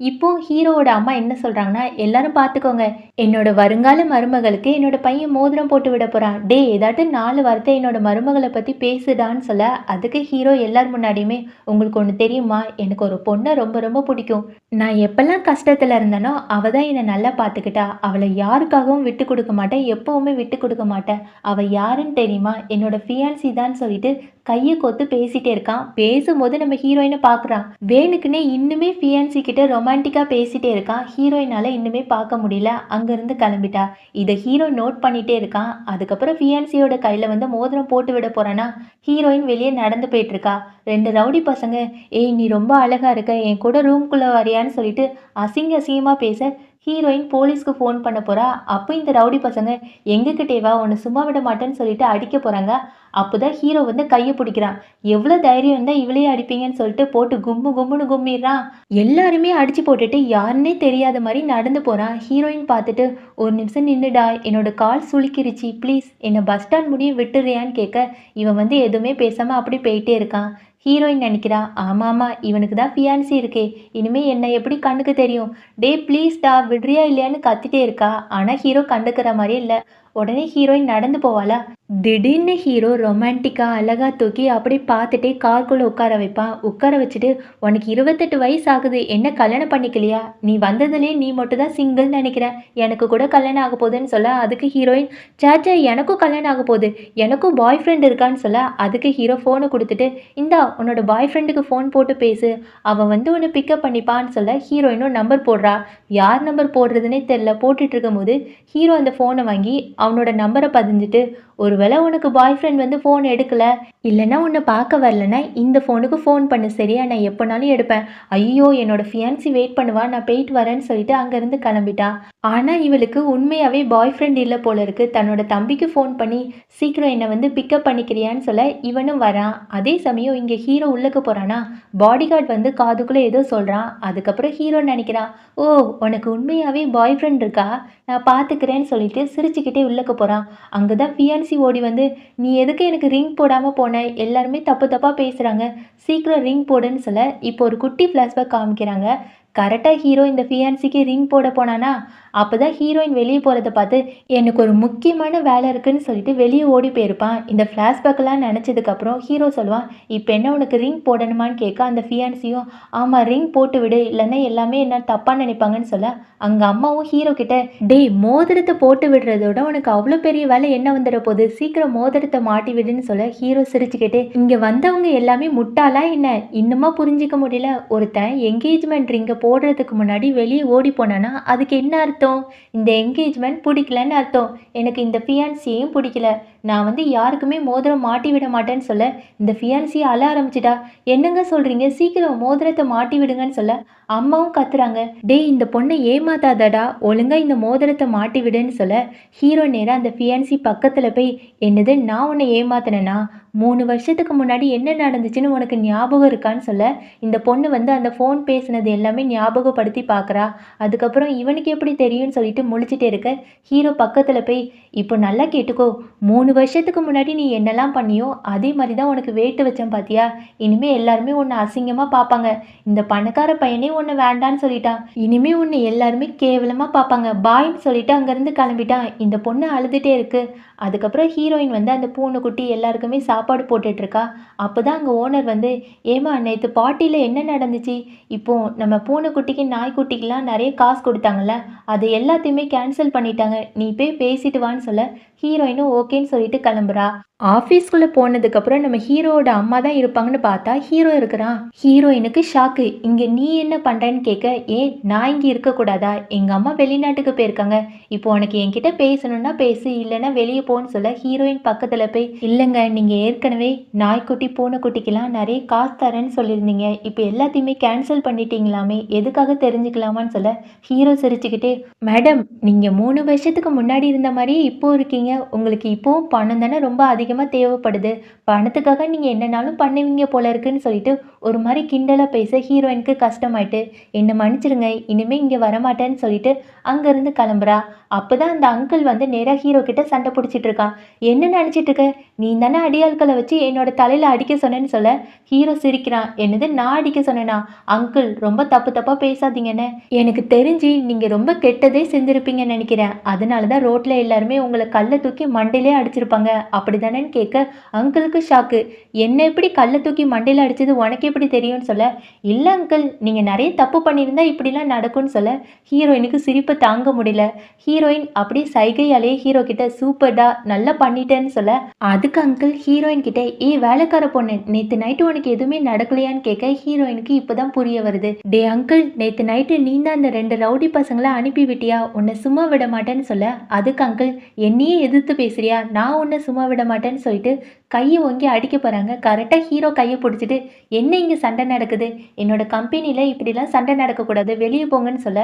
இப்போ ஹீரோவோட அம்மா என்ன சொல்கிறாங்கன்னா, எல்லாரும் பார்த்துக்கோங்க, என்னோட வருங்கால மருமகளுக்கு என்னோட பையன் மோதிரம் போட்டு விட போகிறான், டே ஏதாட்டும் 4 வார்த்தை என்னோட மருமகளை பற்றி பேசுடான்னு சொல்ல அதுக்கு ஹீரோ எல்லார் முன்னாடியுமே, உங்களுக்கு ஒன்று தெரியுமா, எனக்கு ஒரு பொண்ணை ரொம்ப ரொம்ப பிடிக்கும், நான் எப்பெல்லாம் கஷ்டத்தில் இருந்தேனோ அவள் தான் என்னை நல்லா பார்த்துக்கிட்டா, அவளை யாருக்காகவும் விட்டு கொடுக்க மாட்டேன், எப்போவுமே விட்டு கொடுக்க மாட்டேன், அவள் யாருன்னு தெரியுமா, என்னோட ஃபியான்சி தான் சொல்லிட்டு கையை கொத்து பேசிகிட்டே இருக்கான். பேசும்போது நம்ம ஹீரோயினை பார்க்குறான். வேணுக்குன்னே இன்னுமே ஃபியான்சி கிட்ட ரொமான்டிக்காக பேசிகிட்டே இருக்கான். ஹீரோயினால் இன்னுமே பார்க்க முடியல, அங்கேருந்து கிளம்பிட்டா. இதை ஹீரோ நோட் பண்ணிகிட்டே இருக்கான். அதுக்கப்புறம் ஃபியான்சியோட கையில் வந்து மோதிரம் போட்டு விட போகிறான்னா ஹீரோயின் வெளியே நடந்து போயிட்டுருக்கா. 2 ரவுடி பசங்க, ஏய் நீ ரொம்ப அழகாக இருக்க, என் கூட ரூம்குள்ளே வரியான்னு சொல்லிட்டு அசிங்கமாக பேச ஹீரோயின் போலீஸ்க்கு ஃபோன் பண்ண போகிறா. அப்போ இந்த ரவுடி பசங்க, எங்ககிட்டேவா, உன்னை சும்மா விட மாட்டேன்னு சொல்லிட்டு அடிக்க போகிறாங்க. அப்போ தான் ஹீரோ வந்து கையை பிடிக்கிறான். எவ்வளோ தைரியம் இருந்தால் இவளையே அடிப்பீங்கன்னு சொல்லிட்டு போட்டு கும்முன்னு கும்மிடுறான். எல்லாருமே அடித்து போட்டுட்டு யாருன்னே தெரியாத மாதிரி நடந்து போகிறான். ஹீரோயின் பார்த்துட்டு, ஒரு நிமிஷம் நின்றுடா, என்னோட கால் சுளுக்கிருச்சு, ப்ளீஸ் என்னை பஸ் ஸ்டாண்ட் முடியும் விட்டுறியான்னு கேட்க இவன் வந்து எதுவுமே பேசாமல் அப்படி போயிட்டே இருக்கான். ஹீரோயின் நினைக்கிறா, ஆமாம் இவனுக்கு தான் ஃபியான்சி இருக்கே, இனிமேல் என்னை எப்படி கண்ணுக்கு தெரியும், டே ப்ளீஸ்டா விடுறியா இல்லையான்னு கத்திட்டே இருக்கா. ஆனால் ஹீரோ கண்டுக்கிற மாதிரி இல்லை. உடனே ஹீரோயின் நடந்து போவாளா, திடீர்னு ஹீரோ ரொமான்டிக்காக அழகாக தூக்கி அப்படி பார்த்துட்டே கார்க்குள்ளே உட்கார வைப்பான். உட்கார வச்சுட்டு, உனக்கு 28 வயசு ஆகுது, என்ன கல்யாணம் பண்ணிக்கலையா, நீ வந்ததுலேயே நீ மட்டும் தான் சிங்கிள்னு நினைக்கிறேன், எனக்கு கூட கல்யாணம் ஆக போகுதுன்னு சொல்ல அதுக்கு ஹீரோயின், சாச்சா எனக்கும் கல்யாணம் ஆக போகுது, எனக்கும் பாய் ஃப்ரெண்ட் இருக்கான்னு சொல்ல அதுக்கு ஹீரோ ஃபோனை கொடுத்துட்டு, இந்தா உன்னோட பாய் ஃப்ரெண்டுக்கு ஃபோன் போட்டு பேசு, அவன் வந்து உன்னை பிக்கப் பண்ணிப்பான்னு சொல்ல ஹீரோயினும் நம்பர் போடுறா. யார் நம்பர் போடுறதுனே தெரில. போட்டுட்டு இருக்கும்போது ஹீரோ அந்த ஃபோனை வாங்கி அவனோட நம்பரை பதிஞ்சிட்டு, ஒருவேளை உனக்கு பாய் ஃப்ரெண்ட் வந்து ஃபோன் எடுக்கல, இல்லைன்னா உன்னை பார்க்க வரலன்னா இந்த ஃபோனுக்கு ஃபோன் பண்ணு, சரியா, நான் எப்போனாலும் எடுப்பேன், ஐயோ என்னோட ஃபியான்சி வெயிட் பண்ணுவா, நான் போயிட்டு வரேன்னு சொல்லிட்டு அங்கேருந்து கிளம்பிட்டான். ஆனால் இவளுக்கு உண்மையாகவே பாய் ஃப்ரெண்ட் இல்லை போல இருக்குது. தன்னோட தம்பிக்கு ஃபோன் பண்ணி சீக்கிரம் என்னை வந்து பிக்கப் பண்ணிக்கிறியான்னு சொல்ல இவனும் வரான். அதே சமயம் இங்கே ஹீரோ உள்ளக்கு போகிறானா, பாடிகார்ட் வந்து காதுக்குள்ளே ஏதோ சொல்கிறான். அதுக்கப்புறம் ஹீரோ நினைக்கிறான், ஓ உனக்கு உண்மையாகவே பாய் ஃப்ரெண்ட் இருக்கா, நான் பார்த்துக்கிறேன்னு சொல்லிட்டு சிரிச்சுக்கிட்டே உள்ளக்க போகிறான். அங்கே தான் ஃபியான்சி ஓடி வந்து, நீ எதுக்கு எனக்கு ரிங் போடாமல் போன, எல்லாருமே தப்பு தப்பாக பேசுகிறாங்க, சீக்கிரம் ரிங் போடுன்னு சொல்ல இப்போ ஒரு குட்டி ஃப்ளாஷ்பேக் காமிக்கிறாங்க. கரெக்டாக ஹீரோ இந்த ஃபியான்சிக்கு ரிங் போட போனானா அப்போ தான் ஹீரோயின் வெளியே போகிறத பார்த்து, எனக்கு ஒரு முக்கியமான வேலை இருக்குன்னு சொல்லிட்டு வெளியே ஓடி போயிருப்பான். இந்த ஃப்ளாஷ்பேக்கெல்லாம் நினச்சதுக்கப்புறம் ஹீரோ சொல்லுவான், இப்போ என்ன உனக்கு ரிங் போடணுமான்னு கேட்க அந்த ஃபியான்சியும், ஆமாம் ரிங் போட்டு விடு, இல்லைன்னா எல்லாமே என்ன தப்பாக நினைப்பாங்கன்னு சொல்ல அங்கே அம்மாவும் ஹீரோ கிட்ட, டேய் மோதிரத்தை போட்டு விடுறதோட உனக்கு அவ்வளோ பெரிய வேலை என்ன வந்துட போகுது, சீக்கிரம் மோதிரத்தை மாட்டி விடுன்னு சொல்ல ஹீரோ சிரிச்சுக்கிட்டே, இங்கே வந்தவங்க எல்லாமே முட்டாளா என்ன, இன்னுமா புரிஞ்சிக்க முடியல, ஒருத்தன் என்கேஜ்மெண்ட் ரிங்கை போடுறதுக்கு முன்னாடி வெளியே ஓடி போனானா அதுக்கு என்ன அர்த்தம், இந்த என்கேஜ்மெண்ட் பிடிக்கலன்னு அர்த்தம், எனக்கு இந்த ஃபியான்சியையும் பிடிக்கல, நான் வந்து யாருக்குமே மோதிரம் மாட்டி விட மாட்டேன்னு சொல்ல இந்த ஃபியான்சியை அழ ஆரம்பிச்சிட்டா. என்னங்க சொல்கிறீங்க, சீக்கிரம் மோதிரத்தை மாட்டி விடுங்கன்னு சொல்ல அம்மாவும் கத்துறாங்க. டேய் இந்த பொண்ணை ஏமாத்தாதடா, ஒழுங்கா இந்த மோதிரத்தை மாட்டி விடுன்னு சொல்ல ஹீரோ நேராக அந்த ஃபியான்சி பக்கத்தில் போய், என்னது நான் உன்னை ஏமாத்தினேனா, 3 வருஷத்துக்கு முன்னாடி என்ன நடந்துச்சுன்னு உனக்கு ஞாபகம் இருக்கான்னு சொல்ல இந்த பொண்ணு வந்து அந்த ஃபோன் பேசினது எல்லாமே ஞாபகப்படுத்தி பார்க்குறா. அதுக்கப்புறம் இவனுக்கு எப்படி தெரியும்னு சொல்லிட்டு முழிச்சிட்டே இருக்க ஹீரோ பக்கத்தில் போய், இப்போ நல்லா கேட்டுக்கோ, 3 வருஷத்துக்கு முன்னாடி நீ என்னெல்லாம் பண்ணியோ அதே மாதிரி தான் உனக்கு வேட்டு வச்சேன் பாத்தியா. இனிமே எல்லாருமே உன்னை அசிங்கமா பார்ப்பாங்க. இந்த பணக்கார பையனே உன்னை வேண்டான்னு சொல்லிட்டான். இனிமே உன்னை எல்லாருமே கேவலமா பார்ப்பாங்க. பாய்ன்னு சொல்லிட்டு அங்கேருந்து கிளம்பிட்டான். இந்த பொண்ணு அழுதுட்டே இருக்கு. அதுக்கப்புறம் ஹீரோயின் வந்து அந்த பூனைக்குட்டி எல்லாருக்குமே சாப்பாடு போட்டுட்டு இருக்கா. அப்போதான் அங்கே ஓனர் வந்து, ஏமா நேற்று பார்ட்டியில் என்ன நடந்துச்சு? இப்போ நம்ம பூனைக்குட்டிக்கு நாய்க்குட்டிக்கெலாம் நிறைய காசு கொடுத்தாங்கல்ல, அது எல்லாத்தையுமே கேன்சல் பண்ணிட்டாங்க. நீ போய் பேசிட்டு வான்னு சொல்ல ஹீரோயினும் ஓகேன்னு சொல்லிட்டு கிளம்புறா. ஆஃபீஸ்க்குள்ளே போனதுக்கப்புறம் நம்ம ஹீரோவோட அம்மா தான் இருப்பாங்கன்னு பார்த்தா ஹீரோ இருக்கிறான். ஹீரோயினுக்கு ஷாக்கு. இங்கே நீ என்ன பண்ணுறேன்னு கேட்க, ஏன் நான் இங்கே இருக்கக்கூடாதா? எங்கள் அம்மா வெளிநாட்டுக்கு போயிருக்காங்க. இப்போ உனக்கு என்கிட்ட பேசணும்னா பேசு, இல்லைன்னா வெளியே போன்னு சொல்ல ஹீரோயின் பக்கத்தில் போய், இல்லைங்க நீங்கள் ஏற்கனவே நாய்க்குட்டி பூனைக்குட்டிக்கெல்லாம் நிறைய காசு தரேன்னு சொல்லியிருந்தீங்க. இப்போ எல்லாத்தையுமே கேன்சல் பண்ணிட்டீங்களாமே, எதுக்காக தெரிஞ்சுக்கலாமான்னு சொல்ல ஹீரோ சிரிச்சுக்கிட்டே, மேடம் நீங்கள் 3 வருஷத்துக்கு முன்னாடி இருந்த மாதிரியே இப்போ இருக்கீங்க. உங்களுக்கு இப்போவும் பணம் தானே ரொம்ப அதிகமாக தேவைப்படுது. பணத்துக்காக நீங்கள் என்னன்னாலும் பண்ணுவீங்க போல இருக்குன்னு சொல்லிட்டு ஒரு மாதிரி கிண்டலாக பேச ஹீரோயினுக்கு கஷ்டமாயிட்டு, என்னை மன்னிச்சிடுங்க இனிமேல் இங்கே வரமாட்டேன்னு சொல்லிட்டு அங்கேருந்து கிளம்புறா. அப்போ தான் அந்த அங்கிள் வந்து நேராக ஹீரோ கிட்ட சண்டை பிடிச்சிட்டு இருக்கான். என்ன நினச்சிட்டு இருக்க? நீ தானே அடியாட்களை வச்சு என்னோட தலையில் அடிக்க சொன்னேன்னு சொல்ல ஹீரோ சிரிக்கிறான். என்னது நான் அடிக்க சொன்னேனா? அங்கிள் ரொம்ப தப்பாக பேசாதீங்கன்னு. எனக்கு தெரிஞ்சு நீங்கள் ரொம்ப கெட்டதே செஞ்சுருப்பீங்கன்னு நினைக்கிறேன். அதனால தான் ரோட்டில் எல்லாருமே உங்களை கல்லை தூக்கி மண்டையிலே அடிச்சிருப்பாங்க அப்படி தானேன்னு கேட்க அங்கிளுக்கு ஷாக்கு. என்ன எப்படி கல்லை தூக்கி மண்டையில் அடிச்சது உனக்கு எப்படி தெரியும்னு சொல்ல, இல்லை அங்கிள் நீங்கள் நிறைய தப்பு பண்ணியிருந்தா இப்படிலாம் நடக்கும்னு சொல்ல ஹீரோயினுக்கு சிரிப்பை தாங்க முடியல. ஹீரோயின் அப்படியே சைகையாலேயே ஹீரோ கிட்ட சூப்பர்டா நல்லா பண்ணிட்டேன்னு சொல்ல, அதுக்கு அங்கிள் ஹீரோயின் கிட்ட, வேலைக்கார பொண்ணு நேற்று நைட்டு உனக்கு எதுவுமே நடக்கலையான்னு கேட்க ஹீரோயினுக்கு இப்போதான் புரிய வருது. டே அங்கிள் நேற்று நைட்டு நீ தான் அந்த 2 ரவுடி பசங்களை அனுப்பி விட்டியா? உன்னை சும்மா விட மாட்டேன்னு சொல்ல, அதுக்கு அங்கிள் என்னையே எதிர்த்து பேசுறியா? நான் உன்னை சும்மா விட மாட்டேன்னு சொல்லிட்டு கையை ஓங்கி அடிக்க போகிறாங்க. கரெக்டாக ஹீரோ கையை பிடிச்சிட்டு, என்ன இங்கே சண்டை நடக்குது? என்னோட கம்பெனியில் இப்படிலாம் சண்டை நடக்கக்கூடாது, வெளியே போங்கன்னு சொல்ல,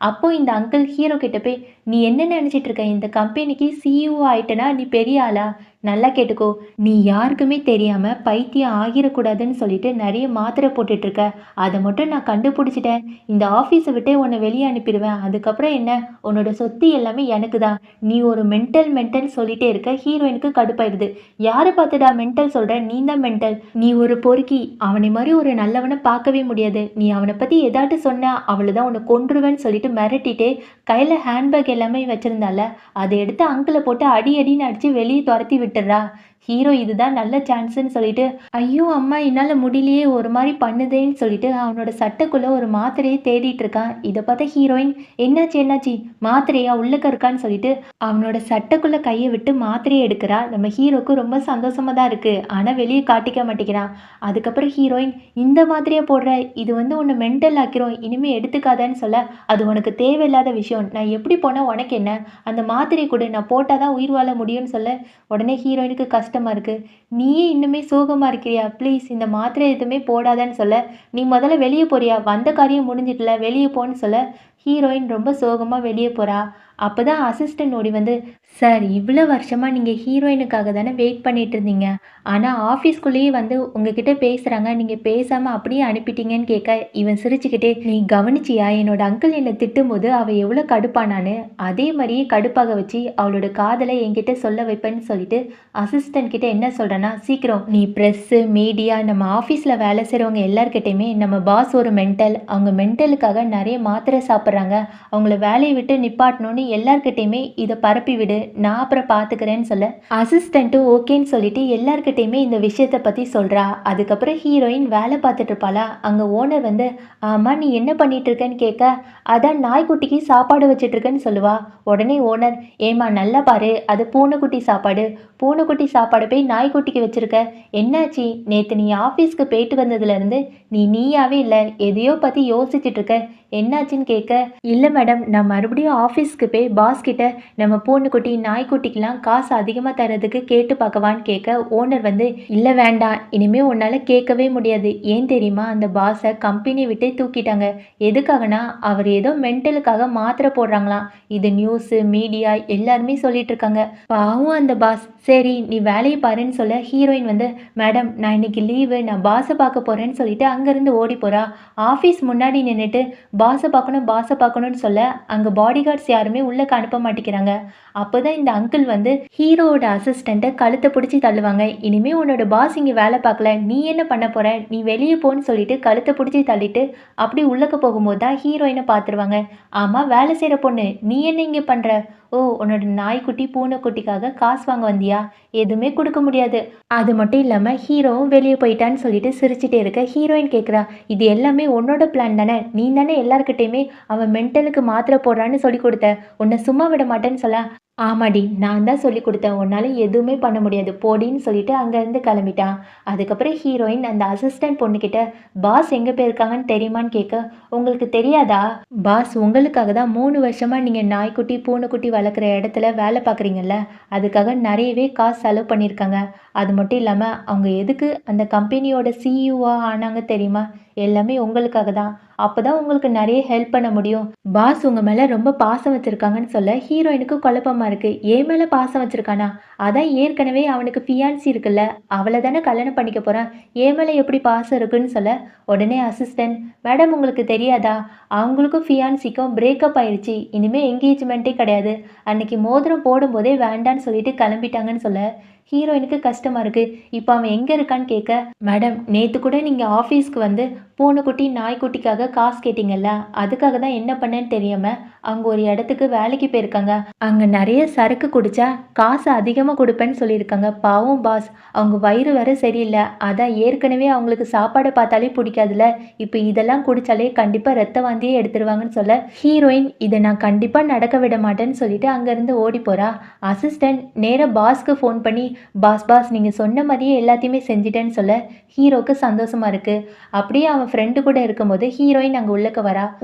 அப்போது இந்த அங்கிள் ஹீரோ கிட்ட போய், நீ என்ன நினச்சிட்டு இருக்க? இந்த கம்பெனிக்கு சிஇஓ ஆயிட்டனா நீ பெரிய ஆளா? நல்லா கேட்டுக்கோ, நீ யாருக்குமே தெரியாமல் பைத்தியம் ஆகிடக்கூடாதுன்னு சொல்லிட்டு நிறைய மாத்திரை போட்டுட்ருக்க. அதை மட்டும் நான் கண்டுபிடிச்சிட்டேன். இந்த ஆஃபீஸை விட்டே உன்னை வெளியே அனுப்பிடுவேன். அதுக்கப்புறம் என்ன? உன்னோட சொத்து எல்லாமே எனக்கு தான். நீ ஒரு மென்டல் சொல்லிட்டே இருக்க. ஹீரோயினுக்கு கடுப்பாயிடுது. யாரை பார்த்துடா மென்டல் சொல்கிற? நீ தான் மென்டல். நீ ஒரு பொறுக்கி. அவனை மாதிரி ஒரு நல்லவனை பார்க்கவே முடியாது. நீ அவனை பற்றி ஏதாட்டு சொன்ன அவ்வளோதான், உன்னை கொன்றுவேன்னு சொல்லிட்டு மிரட்டிட்டே கையில் ஹேண்ட்பேக் எல்லாமே வச்சுருந்தால அதை எடுத்து அங்கிளை போட்டு அடின்னு அடித்து வெளியே துரத்தி விட்டுறா. ஹீரோ இதுதான் நல்ல சான்ஸ்ன்னு சொல்லிட்டு, ஐயோ அம்மா என்னால் முடியலையே ஒரு மாதிரி பண்ணுதேன்னு சொல்லிட்டு அவனோட சட்டைக்குள்ளே ஒரு மாத்திரையை தேடிட்டு இருக்கான். இதை பார்த்த ஹீரோயின், என்னாச்சு மாத்திரையா உள்ளக்க இருக்கான்னு சொல்லிட்டு அவனோட சட்டைக்குள்ளே கையை விட்டு மாத்திரையை எடுக்கிறா. நம்ம ஹீரோக்கு ரொம்ப சந்தோஷமாக தான் இருக்குது, ஆனால் வெளியே காட்டிக்க மாட்டேங்கிறான். அதுக்கப்புறம் ஹீரோயின், இந்த மாத்திரையை போடுற, இது வந்து உன்னை மென்டல் ஆக்கிறோம், இனிமேல் எடுத்துக்காதன்னு சொல்ல, அது உனக்கு தேவையில்லாத விஷயம், நான் எப்படி போனால் உனக்கு என்ன? அந்த மாத்திரை கொடு, நான் போட்டால் தான் உயிர் வாழ முடியும்னு சொல்ல, உடனே ஹீரோயினுக்கு கஷ்டமாக இருக்குது. நீயே இன்னுமே சோகமாக இருக்கிறியா? ப்ளீஸ் இந்த மாத்திரை எதுவுமே போடாதன்னு சொல்ல, நீ முதல்ல வெளியே போறியா? வந்த காரியம் முடிஞ்சிட்டல, வெளியே போன்னு சொல்ல ஹீரோயின் ரொம்ப சோகமாக வெளியே போகிறா. அப்போ தான் அசிஸ்டன்ட் ஓடி வந்து, சார் இவ்வளோ வருஷமாக நீங்கள் ஹீரோயினுக்காக தானே வெயிட் பண்ணிட்டு இருந்தீங்க, ஆனால் ஆஃபீஸ்க்குள்ளேயே வந்து உங்ககிட்ட பேசுகிறாங்க, நீங்கள் பேசாமல் அப்படியே அனுப்பிட்டீங்கன்னு கேட்க இவன் சிரிச்சுக்கிட்டே, நீ கவனிச்சியா என்னோட அங்கிள் என்னை திட்டும்போது அவள் எவ்வளோ கடுப்பானான்னு? அதே மாதிரியே கடுப்பாக வச்சு அவளோட காதலை என்கிட்ட சொல்ல வைப்பேன்னு சொல்லிட்டு அசிஸ்டன்ட் கிட்ட என்ன சொல்கிறேன்னா, சீக்கிரம் நீ ப்ரெஸ்ஸு மீடியா நம்ம ஆஃபீஸில் வேலை செய்கிறவங்க எல்லார்கிட்டையுமே நம்ம பாஸ் ஒரு மென்டல், அவங்க மென்டலுக்காக நிறைய மாத்திரை சாப்பிட்றாங்க, அவங்கள வேலையை விட்டு நிப்பாட்டணும்னு எல்லார்கிட்டையுமே இதை பரப்பி விடு, நான் அப்புறம் பார்த்துக்கிறேன்னு சொல்ல அசிஸ்டண்ட்டும் ஓகேன்னு சொல்லிட்டு எல்லார்கிட்டையுமே இந்த விஷயத்தை பற்றி சொல்கிறா. அதுக்கப்புறம் ஹீரோயின் வேலை பார்த்துட்டு இருப்பாளா. அங்கே ஓனர் வந்து, ஆமாம் நீ என்ன பண்ணிட்டு இருக்கேன்னு கேட்க, அதான் நாய்க்குட்டிக்கு சாப்பாடு வச்சுட்டு இருக்கேன்னு சொல்லுவா. உடனே ஓனர், ஏமா நல்லா பாரு, அது பூனைக்குட்டி சாப்பாடு, பூனைக்குட்டி சாப்பாடு போய் நாய்க்குட்டிக்கு வச்சிருக்க, என்னாச்சு? நேற்று நீ ஆஃபீஸ்க்கு போயிட்டு வந்ததுலேருந்து நீயாவே இல்லை, எதையோ பற்றி யோசிச்சுட்டு இருக்க, என்னாச்சுன்னு கேட்க, இல்லை மேடம் நான் மறுபடியும் ஆஃபீஸ்க்கு போய் பாஸ் கிட்ட நம்ம பூனைக்குட்டி நாய்க்குட்டிக்கெலாம் காசு அதிகமாக தரதுக்கு கேட்டு பார்க்கவான்னு கேட்க ஓனர் வந்து, இல்லை வேண்டாம், இனிமேல் உன்னால் கேட்கவே முடியாது. ஏன் தெரியுமா? அந்த பாஸை கம்பெனி விட்டே தூக்கிட்டாங்க. எதுக்காகனா அவர் ஏதோ மென்டலுக்காக மாத்திரை போடுறாங்களாம். இது நியூஸு மீடியா எல்லாருமே சொல்லிட்டு இருக்காங்க. பாவம் அந்த பாஸ். சரி நீ வேலையை பாருன்னு சொல்ல ஹீரோயின் வந்து, மேடம் நான் இன்னைக்கு லீவு, நான் பாஸை பார்க்க போகிறேன்னு சொல்லிட்டு அங்கேருந்து ஓடி போகிறா. ஆஃபீஸ் முன்னாடி நின்றுட்டு, பாஸை பார்க்கணும்னு சொல்ல அங்கே பாடிகார்ட்ஸ் யாருமே உள்ளக்க அனுப்ப மாட்டேங்கிறாங்க. அப்போதான் இந்த அங்கிள் வந்து ஹீரோவோட அசிஸ்டண்ட்டை கழுத்தை பிடிச்சி தள்ளுவாங்க. இனிமே உன்னோட பாஸ் இங்கே வேலை பார்க்கல, நீ என்ன பண்ண போற, நீ வெளியே போன்னு சொல்லிட்டு கழுத்தை பிடிச்சி தள்ளிட்டு அப்படி உள்ளக்க போகும்போது தான் ஹீரோயினை பார்த்துருவாங்க. ஆமா, வேலை செய்கிற பொண்ணு, நீ என்ன இங்கே பண்ற? ஓ, உன்னோட நாய்க்குட்டி பூனைக்குட்டிக்காக காசு வாங்க வந்தியா? எதுவுமே கொடுக்க முடியாது. அது மட்டும் இல்லாமல் ஹீரோவும் வெளியே போயிட்டான்னு சொல்லிட்டு சிரிச்சிட்டே இருக்க ஹீரோயின் கேட்குறா, இது எல்லாமே உன்னோட பிளான் தானே? நீ தானே எல்லாருக்கிட்டையுமே அவன் மென்டலுக்கு மாத்திரை போடுறான்னு சொல்லி கொடுத்த, உன்னை சும்மா விட மாட்டேன்னு சொல்ல, ஆமாடி, நான் தான் சொல்லிக் கொடுத்தேன், உன்னால் எதுவுமே பண்ண முடியாது போடின்னு சொல்லிட்டு அங்கேருந்து கிளம்பிட்டான். அதுக்கப்புறம் ஹீரோயின் அந்த அசிஸ்டன்ட் பொண்ணுக்கிட்ட, பாஸ் எங்கே போயிருக்காங்கன்னு தெரியுமான்னு கேட்க, உங்களுக்கு தெரியாதா? பாஸ் உங்களுக்காக தான் 3 வருஷமாக நீங்கள் நாய்க்குட்டி பூனைக்குட்டி வளர்க்குற இடத்துல வேலை பார்க்குறீங்கல்ல, அதுக்காக நிறையவே காசு செலவு பண்ணியிருக்காங்க. அது மட்டும் இல்லாமல் அவங்க எதுக்கு அந்த கம்பெனியோட சிஇஓவாக ஆனாங்க தெரியுமா? எல்லாமே உங்களுக்காக தான். அப்போ தான் உங்களுக்கு நிறைய ஹெல்ப் பண்ண முடியும். பாஸ் உங்கள் மேலே ரொம்ப பாசம் வச்சுருக்காங்கன்னு சொல்ல ஹீரோயினுக்கு குழப்பமாக இருக்குது. என் மேலே பாசம் வச்சுருக்கானா? அதான் ஏற்கனவே அவனுக்கு ஃபியான்சி இருக்குல்ல, அவளை தானே கல்யாணம் பண்ணிக்க போகிறான், என் மேலே எப்படி பாசம் இருக்குன்னு சொல்ல உடனே அசிஸ்டன்ட், மேடம் உங்களுக்கு தெரியாதா, அவங்களுக்கும் ஃபியான்சிக்கும் பிரேக்கப் ஆயிடுச்சு, இனிமேல் என்கேஜ்மெண்ட்டே கிடையாது, அன்னைக்கு மோதிரம் போடும்போதே வேண்டான்னு சொல்லிட்டு கிளம்பிட்டாங்கன்னு சொல்ல ஹீரோயினுக்கு கஷ்டமாக இருக்குது. இப்போ அவன் எங்கே இருக்கான்னு கேட்க, மேடம் நேற்று கூட நீங்கள் ஆஃபீஸ்க்கு வந்து பூனைக்குட்டி நாய்க்குட்டிக்காக காசு கேட்டிங்கல்ல, அதுக்காக தான் என்ன பண்ணேன்னு தெரியாமல் அவங்க ஒரு இடத்துக்கு வேலைக்கு போயிருக்காங்க. அங்கே நிறைய சரக்கு குடித்தா காசு அதிகமாக கொடுப்பேன்னு சொல்லியிருக்காங்க. பாவம் பாஸ், அவங்க வயிறு வேற சரியில்லை, அதான் ஏற்கனவே அவங்களுக்கு சாப்பாடை பார்த்தாலே பிடிக்காதுல்ல, இப்போ இதெல்லாம் குடித்தாலே கண்டிப்பாக ரத்த வாந்தியே எடுத்துருவாங்கன்னு சொல்ல ஹீரோயின், இதை நான் கண்டிப்பாக நடக்க விட மாட்டேன்னு சொல்லிட்டு அங்கேருந்து ஓடி போகிறா. அசிஸ்டன்ட் நேராக பாஸ்க்கு ஃபோன் பண்ணி, பாஸ் பாஸ் நீங்கள் சொன்ன மாதிரியே எல்லாத்தையுமே செஞ்சிட்டேன்னு சொல்ல ஹீரோக்கு சந்தோஷமாக இருக்குது. அப்படியே அவன் ஃப்ரெண்டு கூட இருக்கும்போது ஹீரோயின் அங்கே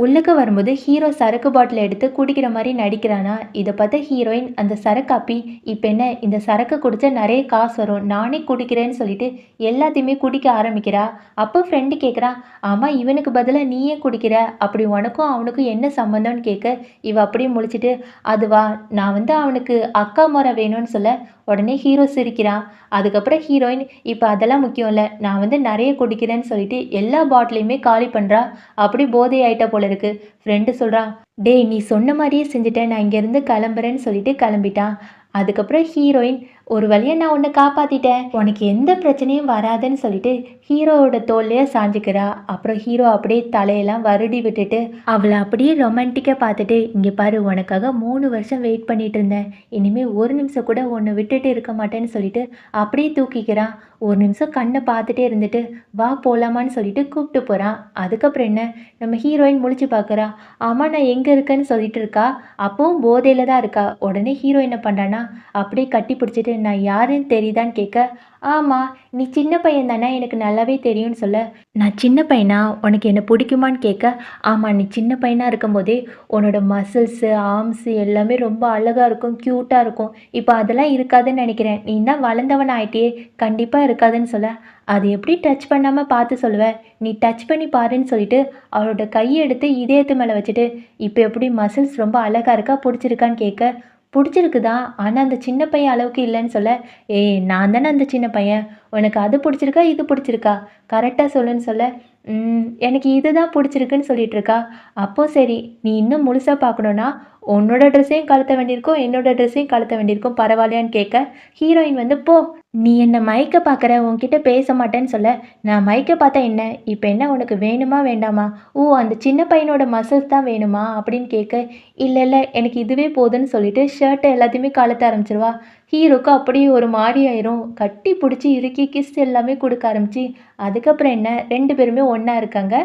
உள்ளக்க வரும்போது ஹீரோ சரக்கு பாட்டில் எடுத்து குடிக்கிற மாதிரி நடிக்கிறானா. இதை பார்த்த ஹீரோயின், அந்த சரக்கு அப்பி, இப்போ என்ன இந்த சரக்கு குடித்தா நிறைய காசு வரும், நானே குடிக்கிறேன்னு சொல்லிட்டு எல்லாத்தையுமே குடிக்க ஆரம்பிக்கிறா. அப்போ ஃப்ரெண்டு கேட்குறா, ஆமாம் இவனுக்கு பதிலாக நீயே குடிக்கிற, அப்படி உனக்கும் அவனுக்கும் என்ன சம்மந்தம்னு கேட்க இவ அப்படியே முழிச்சிட்டு, அதுவா நான் வந்து அவனுக்கு அக்கா முறை வேணும்னு சொல்ல உடனே ஹீரோ சிரிக்கிறான். அதுக்கப்புறம் ஹீரோயின், இப்போ அதெல்லாம் முக்கியம் இல்லை, நான் வந்து நிறைய குடிக்கிறேன்னு சொல்லிட்டு எல்லா பாட்டிலையுமே காலி பண்ணுறா. அப்படி போதை ஆயிட்டா போல இருக்கு. ஃப்ரெண்டு சொல்கிறான், டேய் நீ சொன்ன மாதிரியே செஞ்சுட்டேன், நான் இங்கேருந்து கிளம்புறேன்னு சொல்லிட்டு கிளம்பிட்டான். அதுக்கப்புறம் ஹீரோயின், ஒரு வழியாக நான் உன்னை காப்பாற்றிட்டேன், உனக்கு எந்த பிரச்சனையும் வராதுன்னு சொல்லிட்டு ஹீரோவோட தோல்லையே சாஞ்சிக்கிறா. அப்புறம் ஹீரோ அப்படியே தலையெல்லாம் வருடி விட்டுட்டு அவளை அப்படியே ரொமான்டிக்காக பார்த்துட்டு, இங்கே பாரு உனக்காக 3 வருஷம் வெயிட் பண்ணிட்டு இருந்தேன், இனிமேல் ஒரு நிமிஷம் கூட உன்னை விட்டுட்டு இருக்க மாட்டேன்னு சொல்லிட்டு அப்படியே தூக்கிக்கிறான். ஒரு நிமிஷம் கண்ணை பார்த்துட்டே இருந்துட்டு வா போகலாமான்னு சொல்லிட்டு கூப்பிட்டு போகிறான். அதுக்கப்புறம் என்ன, நம்ம ஹீரோயின் முழிச்சு பார்க்குறா. ஆமாம் நான் எங்கே இருக்கேன்னு சொல்லிட்டு இருக்கா. அப்பவும் போதையில் தான் இருக்கா. உடனே ஹீரோ என்ன பண்ணுறான்னா அப்படியே கட்டி பிடிச்சிட்டு, நான் யாருன்னு தெரியுதான்னு கேட்க, ஆமாம் நீ சின்ன பையன் தானே, எனக்கு நல்லாவே தெரியும்னு சொல்ல, நான் சின்ன பையனா, உனக்கு என்ன பிடிக்குமான்னு கேட்க, ஆமாம் நீ சின்ன பையனாக இருக்கும்போதே உன்னோட மசில்ஸு ஆர்ம்ஸு எல்லாமே ரொம்ப அழகாக இருக்கும், க்யூட்டாக இருக்கும், இப்போ அதெல்லாம் இருக்காதுன்னு நினைக்கிறேன், நீ தான் வளர்ந்தவன் ஆயிட்டியே, கண்டிப்பாக இருக்காதுன்னு சொல்ல, அது எப்படி டச் பண்ணாமல் பார்த்து சொல்லுவேன், நீ டச் பண்ணி பாருன்னு சொல்லிட்டு அவளோட கையை எடுத்து இதயத்து மேலே வச்சுட்டு, இப்போ எப்படி மசில்ஸ் ரொம்ப அழகாக இருக்கா, பிடிச்சிருக்கான்னு கேட்க, பிடிச்சிருக்குதான், ஆனால் அந்த சின்ன பையன் அளவுக்கு இல்லைன்னு சொல்ல, ஏய் நான் தானே அந்த சின்ன பையன், உனக்கு அது பிடிச்சிருக்கா இது பிடிச்சிருக்கா கரெக்டாக சொல்லுன்னு சொல்ல, எனக்கு இது தான் பிடிச்சிருக்குன்னு சொல்லிட்டு இருக்கா. அப்போ சரி, நீ இன்னும் முழுசாக பார்க்கணுன்னா உன்னோட ட்ரெஸ்ஸையும் கழுத்த வேண்டியிருக்கும், என்னோட ட்ரெஸ்ஸையும் கழுத்த வேண்டியிருக்கும், பரவாயில்லையான்னு கேட்க ஹீரோயின் வந்து, போ நீ என்னை மயக்க பார்க்குற, உன்கிட்ட பேச மாட்டேன்னு சொல்ல, நான் மயக்க பார்த்தா என்ன, இப்போ என்ன உனக்கு வேணுமா வேண்டாமா, ஓ அந்த சின்ன பையனோட மசில்ஸ் தான் வேணுமா அப்படின்னு கேட்க, இல்லை இல்லை எனக்கு இதுவே போதுன்னு சொல்லிட்டு ஷர்ட்டை எல்லாத்தையுமே கழுத்த ஆரம்பிச்சிருவா. ஹீரோக்கு அப்படியே ஒரு மாதிரி ஆயிரும். கட்டி பிடிச்சி இறுக்கி கிஸ் எல்லாமே கொடுக்க ஆரம்பிச்சு, அதுக்கப்புறம் என்ன 2 பேருமே ஒன்றா இருக்காங்க.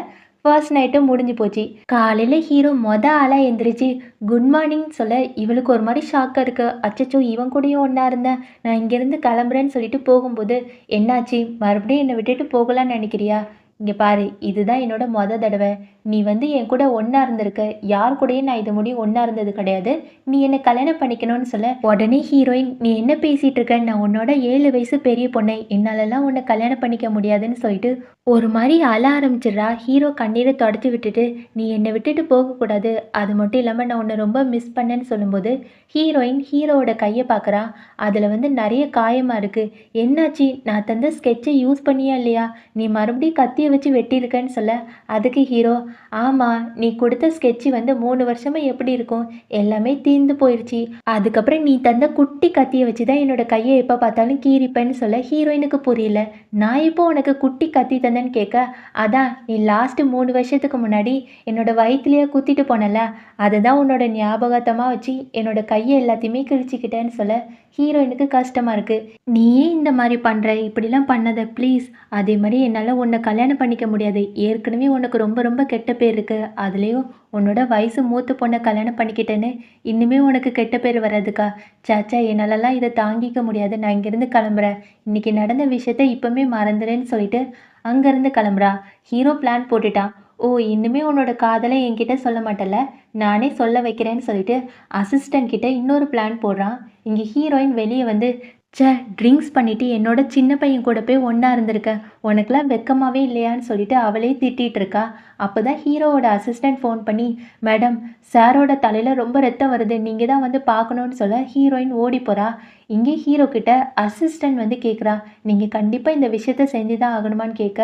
ஃபர்ஸ்ட் நைட்டும் முடிஞ்சு போச்சு. காலையில் ஹீரோ ஆளாக எந்திரிச்சு குட் மார்னிங் சொல்ல இவளுக்கு ஒரு மாதிரி ஷாக்காக இருக்கு. அச்சச்சோ இவன் கூடயும் ஒன்றா இருந்தேன், நான் இங்கேருந்து கிளம்புறேன்னு சொல்லிட்டு போகும்போது, என்னாச்சு மறுபடியும் என்னை விட்டுட்டு போகலான்னு நினைக்கிறியா, இங்கே பாரு இதுதான் என்னோட தடவை, நீ வந்து என் கூட ஒன்றா இருந்திருக்க, யார் கூடயும் நான் இது முடியும் ஒன்றா இருந்தது கிடையாது, நீ என்னை கல்யாணம் பண்ணிக்கணும்னு சொல்ல உடனே ஹீரோயின், நீ என்ன பேசிகிட்டு இருக்க, நான் உன்னோட 7 வயசு பெரிய பொண்ணை, என்னாலலாம் உன்னை கல்யாணம் பண்ணிக்க முடியாதுன்னு சொல்லிட்டு ஒரு மாதிரி அழ ஆரம்பிச்சிடுறா. ஹீரோ கண்ணீரை தொடச்சி விட்டுட்டு, நீ என்னை விட்டுட்டு போகக்கூடாது, அது மட்டும் இல்லாமல் நான் உன்னை ரொம்ப மிஸ் பண்ணேன்னு சொல்லும்போது ஹீரோயின் ஹீரோவோட கையை பார்க்குறா. அதில் வந்து நிறைய காயமாக இருக்குது. என்னாச்சு, நான் தந்த ஸ்கெட்சை யூஸ் பண்ணியா இல்லையா, நீ மறுபடியும் கத்தியை வச்சு வெட்டியிருக்கேன்னு சொல்ல, அதுக்கு ஹீரோ, ஆமாம் நீ கொடுத்த ஸ்கெட்சு வந்து 3 வருஷமாக எப்படி இருக்கும், எல்லாமே தீர்ந்து போயிடுச்சு. அதுக்கப்புறம் நீ தந்த குட்டி கத்தியை வச்சு தான் என்னோட கையை எப்போ பார்த்தாலும் கீறிப்பேன்னு சொல்ல ஹீரோயினுக்கு புரியல. நான் இப்போ உனக்கு குட்டி கத்தி தந்தேன்னு கேட்க, அதான் நீ லாஸ்ட்டு 3 வருஷத்துக்கு முன்னாடி என்னோட வயிற்றுலையே குத்திட்டு போனல, அதை தான் உன்னோட ஞாபகத்தமாக வச்சு என்னோட கையை எல்லாத்தையுமே கிழிச்சிக்கிட்டேன்னு சொல்ல ஹீரோயினுக்கு கஷ்டமாக இருக்குது. நீயே இந்த மாதிரி பண்ணுற, இப்படிலாம் பண்ணாத ப்ளீஸ். அதே மாதிரி என்னால் உன்னை கல்யாணம் பண்ணிக்க முடியாது. ஏற்கனவே உனக்கு ரொம்ப ரொம்ப கெட்ட பேர் இருக்குது. அதுலேயும் உன்னோட வயசு மூத்த பொண்ணை கல்யாணம் பண்ணிக்கிட்டேன்னு இன்னுமே உனக்கு கெட்ட பேர் வராதுக்கா. சாச்சா என்னாலலாம் இதை தாங்கிக்க முடியாது. நான் இங்கேருந்து கிளம்புறேன். இன்றைக்கி நடந்த விஷயத்த இப்போவுமே மறந்துடுன்னு சொல்லிட்டு அங்கேருந்து கிளம்புறா. ஹீரோ பிளான் போட்டுட்டான். ஓ இன்னுமே உன்னோட காதலை என்கிட்ட சொல்ல மாட்டல, நானே சொல்ல வைக்கிறேன்னு சொல்லிட்டு அசிஸ்டன்ட் கிட்ட இன்னொரு பிளான் போடுறான். இங்கே ஹீரோயின் வெளியே வந்து, ச்சே ட்ரிங்க்ஸ் பண்ணிவிட்டு என்னோட சின்ன பையன் கூட போய் ஒன்றா இருந்திருக்க, உனக்கெலாம் வெக்கமாகவே இல்லையான்னு சொல்லிட்டு அவளே திட்டிகிட்டு இருக்கா. அப்போ தான் ஹீரோவோட அசிஸ்டன்ட் ஃபோன் பண்ணி, மேடம் சாரோட தலையில் ரொம்ப ரத்தம் வருது, நீங்கள் தான் வந்து பார்க்கணுன்னு சொல்ல ஹீரோயின் ஓடி போகிறா. இங்கே ஹீரோ கிட்ட அசிஸ்டன்ட் வந்து கேட்குறா, நீங்கள் கண்டிப்பாக இந்த விஷயத்த செஞ்சு தான் ஆகணுமான்னு கேட்க,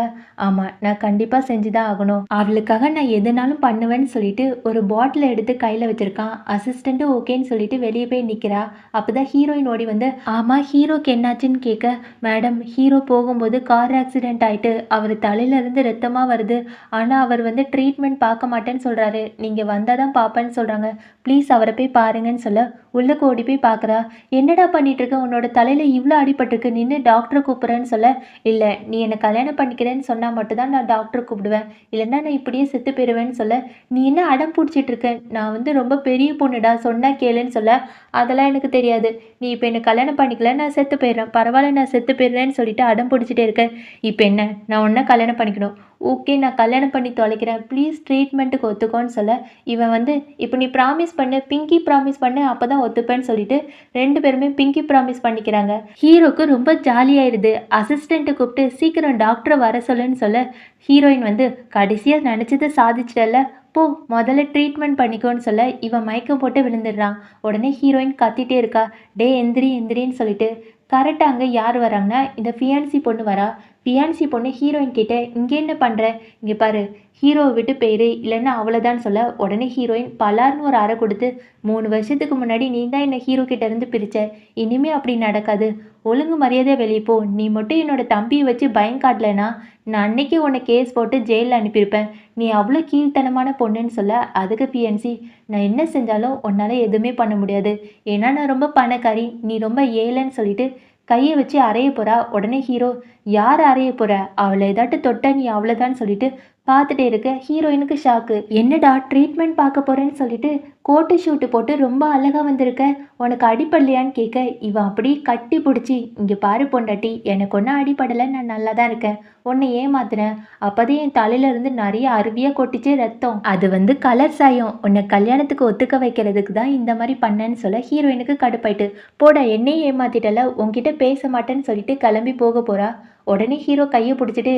ஆமாம் நான் கண்டிப்பாக செஞ்சு தான் ஆகணும், அவளுக்காக நான் எதுனாலும் பண்ணுவேன்னு சொல்லிட்டு ஒரு பாட்டில் எடுத்து கையில் வச்சுருக்கான். அசிஸ்டண்ட்டு ஓகேன்னு சொல்லிட்டு வெளியே போய் நிற்கிறா. அப்போ தான் ஹீரோயின் ஓடி வந்து, ஆமாம் ஹீரோக்கு என்னாச்சுன்னு கேட்க, மேடம் ஹீரோ போகும்போது கார் ஆக்சிடெண்ட் ஆகிட்டு அவர் தலையிலேருந்து ரத்தமாக வருது, ஆனால் அவர் வந்து ட்ரீட்மெண்ட் பார்க்க மாட்டேன்னு சொல்கிறாரு, நீங்கள் வந்தால் தான் பார்ப்பேன்னு சொல்கிறாங்க, ப்ளீஸ் அவரை போய் பாருங்கன்னு சொல்ல உள்ளுக்கு ஓடி போய் பார்க்குறா. என்னடா பண்ணிட்டு இருக்க, உன்னோட தலையில் இவ்வளோ அடிபட்டிருக்கு, நின்று டாக்டரை கூப்பிட்றேன்னு சொல்ல, இல்லை நீ என்னை கல்யாணம் பண்ணிக்கிறேன்னு சொன்னால் மட்டும்தான் நான் டாக்டரை கூப்பிடுவேன், இல்லைன்னா நான் இப்படியே செத்து போயிடுவேன்னு சொல்ல, நீ என்ன அடம் பிடிச்சிட்டு இருக்க, நான் வந்து ரொம்ப பெரிய பொண்ணுடா சொன்னா கேளுன்னு சொல்ல, அதெல்லாம் எனக்கு தெரியாது, நீ இப்போ என்னை கல்யாணம் பண்ணிக்கல நான் செத்து போயிடுறேன், பரவாயில்ல நான் செத்து போயிடுறேன்னு சொல்லிட்டு அடம் பிடிச்சிட்டே இருக்கேன். இப்போ என்ன, நான் உன்னை கல்யாணம் பண்ணிக்கணும், ஓகே நான் கல்யாணம் பண்ணி தொலைக்கிறேன், ப்ளீஸ் ட்ரீட்மெண்ட்டுக்கு ஒத்துக்கோன்னு சொல்ல, இவன் வந்து இப்போ நீ ப்ராமிஸ் பண்ணு, பிங்கி ப்ராமிஸ் பண்ணு, அப்போ தான் ஒத்துப்பேன்னு சொல்லிட்டு 2 பேருமே பிங்கி ப்ராமிஸ் பண்ணிக்கிறாங்க. ஹீரோக்கு ரொம்ப ஜாலியாயிருது. அசிஸ்டண்ட்டை கூப்பிட்டு சீக்கிரம் டாக்டரை வர சொல்லுன்னு சொல்ல, ஹீரோயின் வந்து கடைசியாக நினச்சதை சாதிச்சிட்டல, போ முதல்ல ட்ரீட்மெண்ட் பண்ணிக்கோன்னு சொல்ல இவன் மயக்கம் போட்டு விழுந்துடுறான். உடனே ஹீரோயின் கத்திட்டே இருக்கா, டே எந்திரி எந்திரின்னு சொல்லிட்டு. கரெக்டாக அங்கே யார் வராங்கன்னா இந்த ஃபியான்சி பொண்ணு வரா. ஃபியான்சி பொண்ணு ஹீரோயின் கிட்ட, இங்கே என்ன பண்ணுற, இங்கே பாரு ஹீரோவை விட்டு போயிரு இல்லைன்னா அவ்வளோதான் சொல்ல, உடனே ஹீரோயின் பலார்னு ஒரு அறை கொடுத்து, 3 வருஷத்துக்கு முன்னாடி நீ தான் என்னை ஹீரோ கிட்ட இருந்து பிரிச்ச, இனிமே அப்படி நடக்காது, ஒழுங்கு மரியாதையாக வெளியே போ, நீ மட்டும் என்னோட தம்பியை வச்சு பயம் காட்டலைன்னா நான் அன்னைக்கு உன்னை கேஸ் போட்டு ஜெயிலில் அனுப்பியிருப்பேன், நீ அவ்வளோ கீழ்த்தனமான பொண்ணுன்னு சொல்ல, அதுக்கு பிஎன்சி, நான் என்ன செஞ்சாலும் உன்னால் எதுவுமே பண்ண முடியாது, ஏன்னா நான் ரொம்ப பணக்காரி, நீ ரொம்ப ஏழைன்னு சொல்லிட்டு கையை வச்சு அறைய போகிறா. உடனே ஹீரோ, யார் அறைய போகிற, அவளை ஏதாட்டு தொட்ட நீ அவ்வளோதான் சொல்லிட்டு பார்த்துட்டே இருக்க. ஹீரோயினுக்கு ஷாக்கு, என்னடா ட்ரீட்மெண்ட் பார்க்க போகிறேன்னு சொல்லிட்டு கோட்டு ஷூட்டு போட்டு ரொம்ப அழகாக வந்திருக்க, உனக்கு அடிப்படலையான்னு கேட்க, இவன் அப்படியே கட்டி பிடிச்சி, இங்கே பாரு பொண்டாட்டி எனக்கு ஒன்றும் அடிப்படலை, நான் நல்லா தான் இருக்கேன், உன்னை ஏமாத்துறேன், அப்போதான் என் தலையிலேருந்து நிறைய அருவியாக கொட்டிச்சு ரத்தம், அது வந்து கலர் சாயம், உன்னை கல்யாணத்துக்கு ஒத்துக்க வைக்கிறதுக்கு தான் இந்த மாதிரி பண்ணேன்னு சொல்ல ஹீரோயினுக்கு கடுப்பாயிட்டு, போடா என்னையும் ஏமாத்திட்டல, உன்கிட்ட பேச மாட்டேன்னு சொல்லிட்டு கிளம்பி போக போகிறா. உடனே ஹீரோ கையை பிடிச்சிட்டு,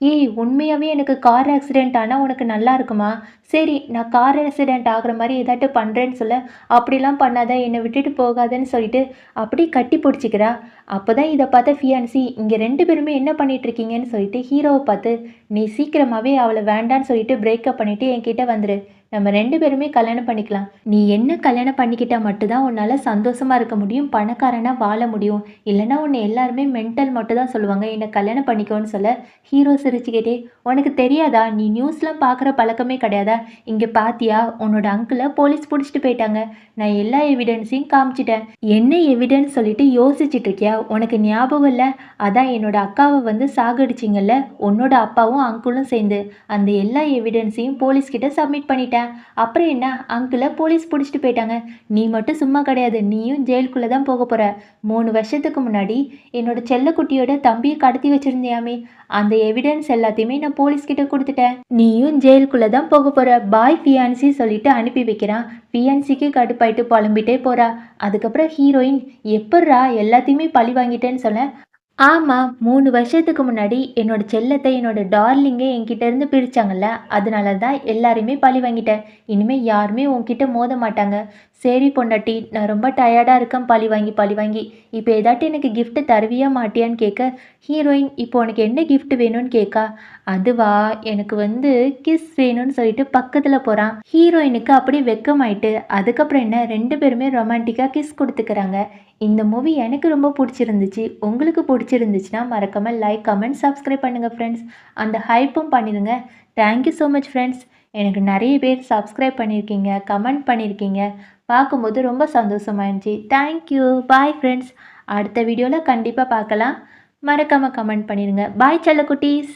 ஏய் உண்மையாகவே எனக்கு கார் ஆக்சிடெண்ட் ஆனால் உனக்கு நல்லா இருக்குமா, சரி நான் கார் ஆக்சிடெண்ட் ஆகிற மாதிரி ஏதாட்டு பண்ணுறேன்னு சொல்ல, அப்படிலாம் பண்ணாத என்னை விட்டுட்டு போகாதன்னு சொல்லிட்டு அப்படி கட்டி பிடிச்சிக்கிறா. அப்போ தான் இதை பார்த்த ஃபியான்சி, இங்கே 2 பேருமே என்ன பண்ணிகிட்ருக்கீங்கன்னு சொல்லிட்டு ஹீரோவை பார்த்து, நீ சீக்கிரமாகவே அவளை வேண்டான்னு சொல்லிட்டு பிரேக்கப் பண்ணிவிட்டு என்கிட்ட வந்துடு, நம்ம 2 பேருமே கல்யாணம் பண்ணிக்கலாம், நீ என்ன கல்யாணம் பண்ணிக்கிட்டா மட்டும்தான் உன்னால் சந்தோஷமாக இருக்க முடியும், பணக்காரனாக வாழ முடியும், இல்லைனா உன்னை எல்லாருமே மென்டல் மட்டும் தான் சொல்லுவாங்க, என்னை கல்யாணம் பண்ணிக்கோன்னு சொல்ல ஹீரோ சிரிச்சுக்கிட்டே, உனக்கு தெரியாதா, நீ நியூஸ்லாம் பார்க்குற பழக்கமே கிடையாதா, இங்கே பாத்தியா உன்னோட அங்கிளை போலீஸ் பிடிச்சிட்டு போயிட்டாங்க, நான் எல்லா எவிடன்ஸையும் காமிச்சிட்டேன், என்ன எவிடன்ஸ் சொல்லிட்டு யோசிச்சுட்டு இருக்கியா, உனக்கு ஞாபகம் இல்லை, அதான் என்னோட அக்காவை வந்து சாகடிச்சிங்கல்ல, உன்னோட அப்பாவும் அங்கிளும் சேர்ந்து அந்த எல்லா எவிடன்ஸையும் போலீஸ்கிட்ட சப்மிட் பண்ணிட்டேன், அப்புறம் என்ன அங்கிளை போலீஸ் பிடிச்சிட்டு போயிட்டாங்க, நீ மட்டும் சும்மா கிடையாது, நீயும் ஜெயிலுக்குள்ளே தான் போக போகிற, 3 வருஷத்துக்கு முன்னாடி என்னோட செல்லக்குட்டியோட தம்பியை கடத்தி வச்சுருந்தியாமே, அந்த எவிடன்ஸ் எல்லாத்தையுமே நான் போலீஸ்கிட்ட கொடுத்துட்டேன், நீயும் ஜெயிலுக்குள்ளே தான் போக போகிற, பாய் ஃபியான்சி சொல்லிட்டு அனுப்பி வைக்கிறான். ஃபியான்சிக்கு கடுப்பாயிட்டு புலம்பிட்டே போகிறா. அதுக்கப்புறம் ஹீரோயின், எப்பட்றா எல்லாத்தையுமே பழி வாங்கிட்டேன்னு சொல்ல, ஆமாம் 3 வருஷத்துக்கு முன்னாடி என்னோட செல்லத்தை என்னோட டார்லிங்கே என்கிட்ட இருந்து பிரித்தாங்கல்ல, அதனால தான் எல்லாரையுமே பழி வாங்கிட்டேன், இனிமேல் யாருமே உன்கிட்ட மோத மாட்டாங்க, சரி பொண்டாட்டி, நான் ரொம்ப டயர்டாக இருக்கேன் பழி வாங்கி பழி வாங்கி. இப்போ ஏதாட்டி எனக்கு gift தருவியா மாட்டியான்னு கேட்க, ஹீரோயின் இப்போ உனக்கு என்ன gift வேணும்னு கேட்கா. அதுவா, எனக்கு வந்து கிஸ் வேணும்னு சொல்லிட்டு பக்கத்தில் போகிறான். ஹீரோயினுக்கு அப்படியே வெக்கமாயிட்டு அதுக்கப்புறம் என்ன 2 பேருமே ரொமான்டிக்காக கிஸ் கொடுத்துக்கிறாங்க. இந்த மூவி எனக்கு ரொம்ப பிடிச்சிருந்துச்சு. உங்களுக்கு பிடிச்சிருந்துச்சுன்னா மறக்காமல் லைக், கமெண்ட், சப்ஸ்கிரைப் பண்ணுங்கள் ஃப்ரெண்ட்ஸ். அந்த ஹைப்பும் பண்ணிடுங்க. Thank you so much friends. எனக்கு நிறைய பேர் சப்ஸ்கிரைப் பண்ணியிருக்கீங்க, கமெண்ட் பண்ணியிருக்கீங்க. பார்க்கும்போது ரொம்ப சந்தோஷமா இருந்துச்சு. தேங்க்யூ. Bye friends. அடுத்த வீடியோவில் கண்டிப்பாக பார்க்கலாம். மறக்காமல் கமெண்ட் பண்ணிடுங்க. பாய் செல்லக்குட்டீஸ்.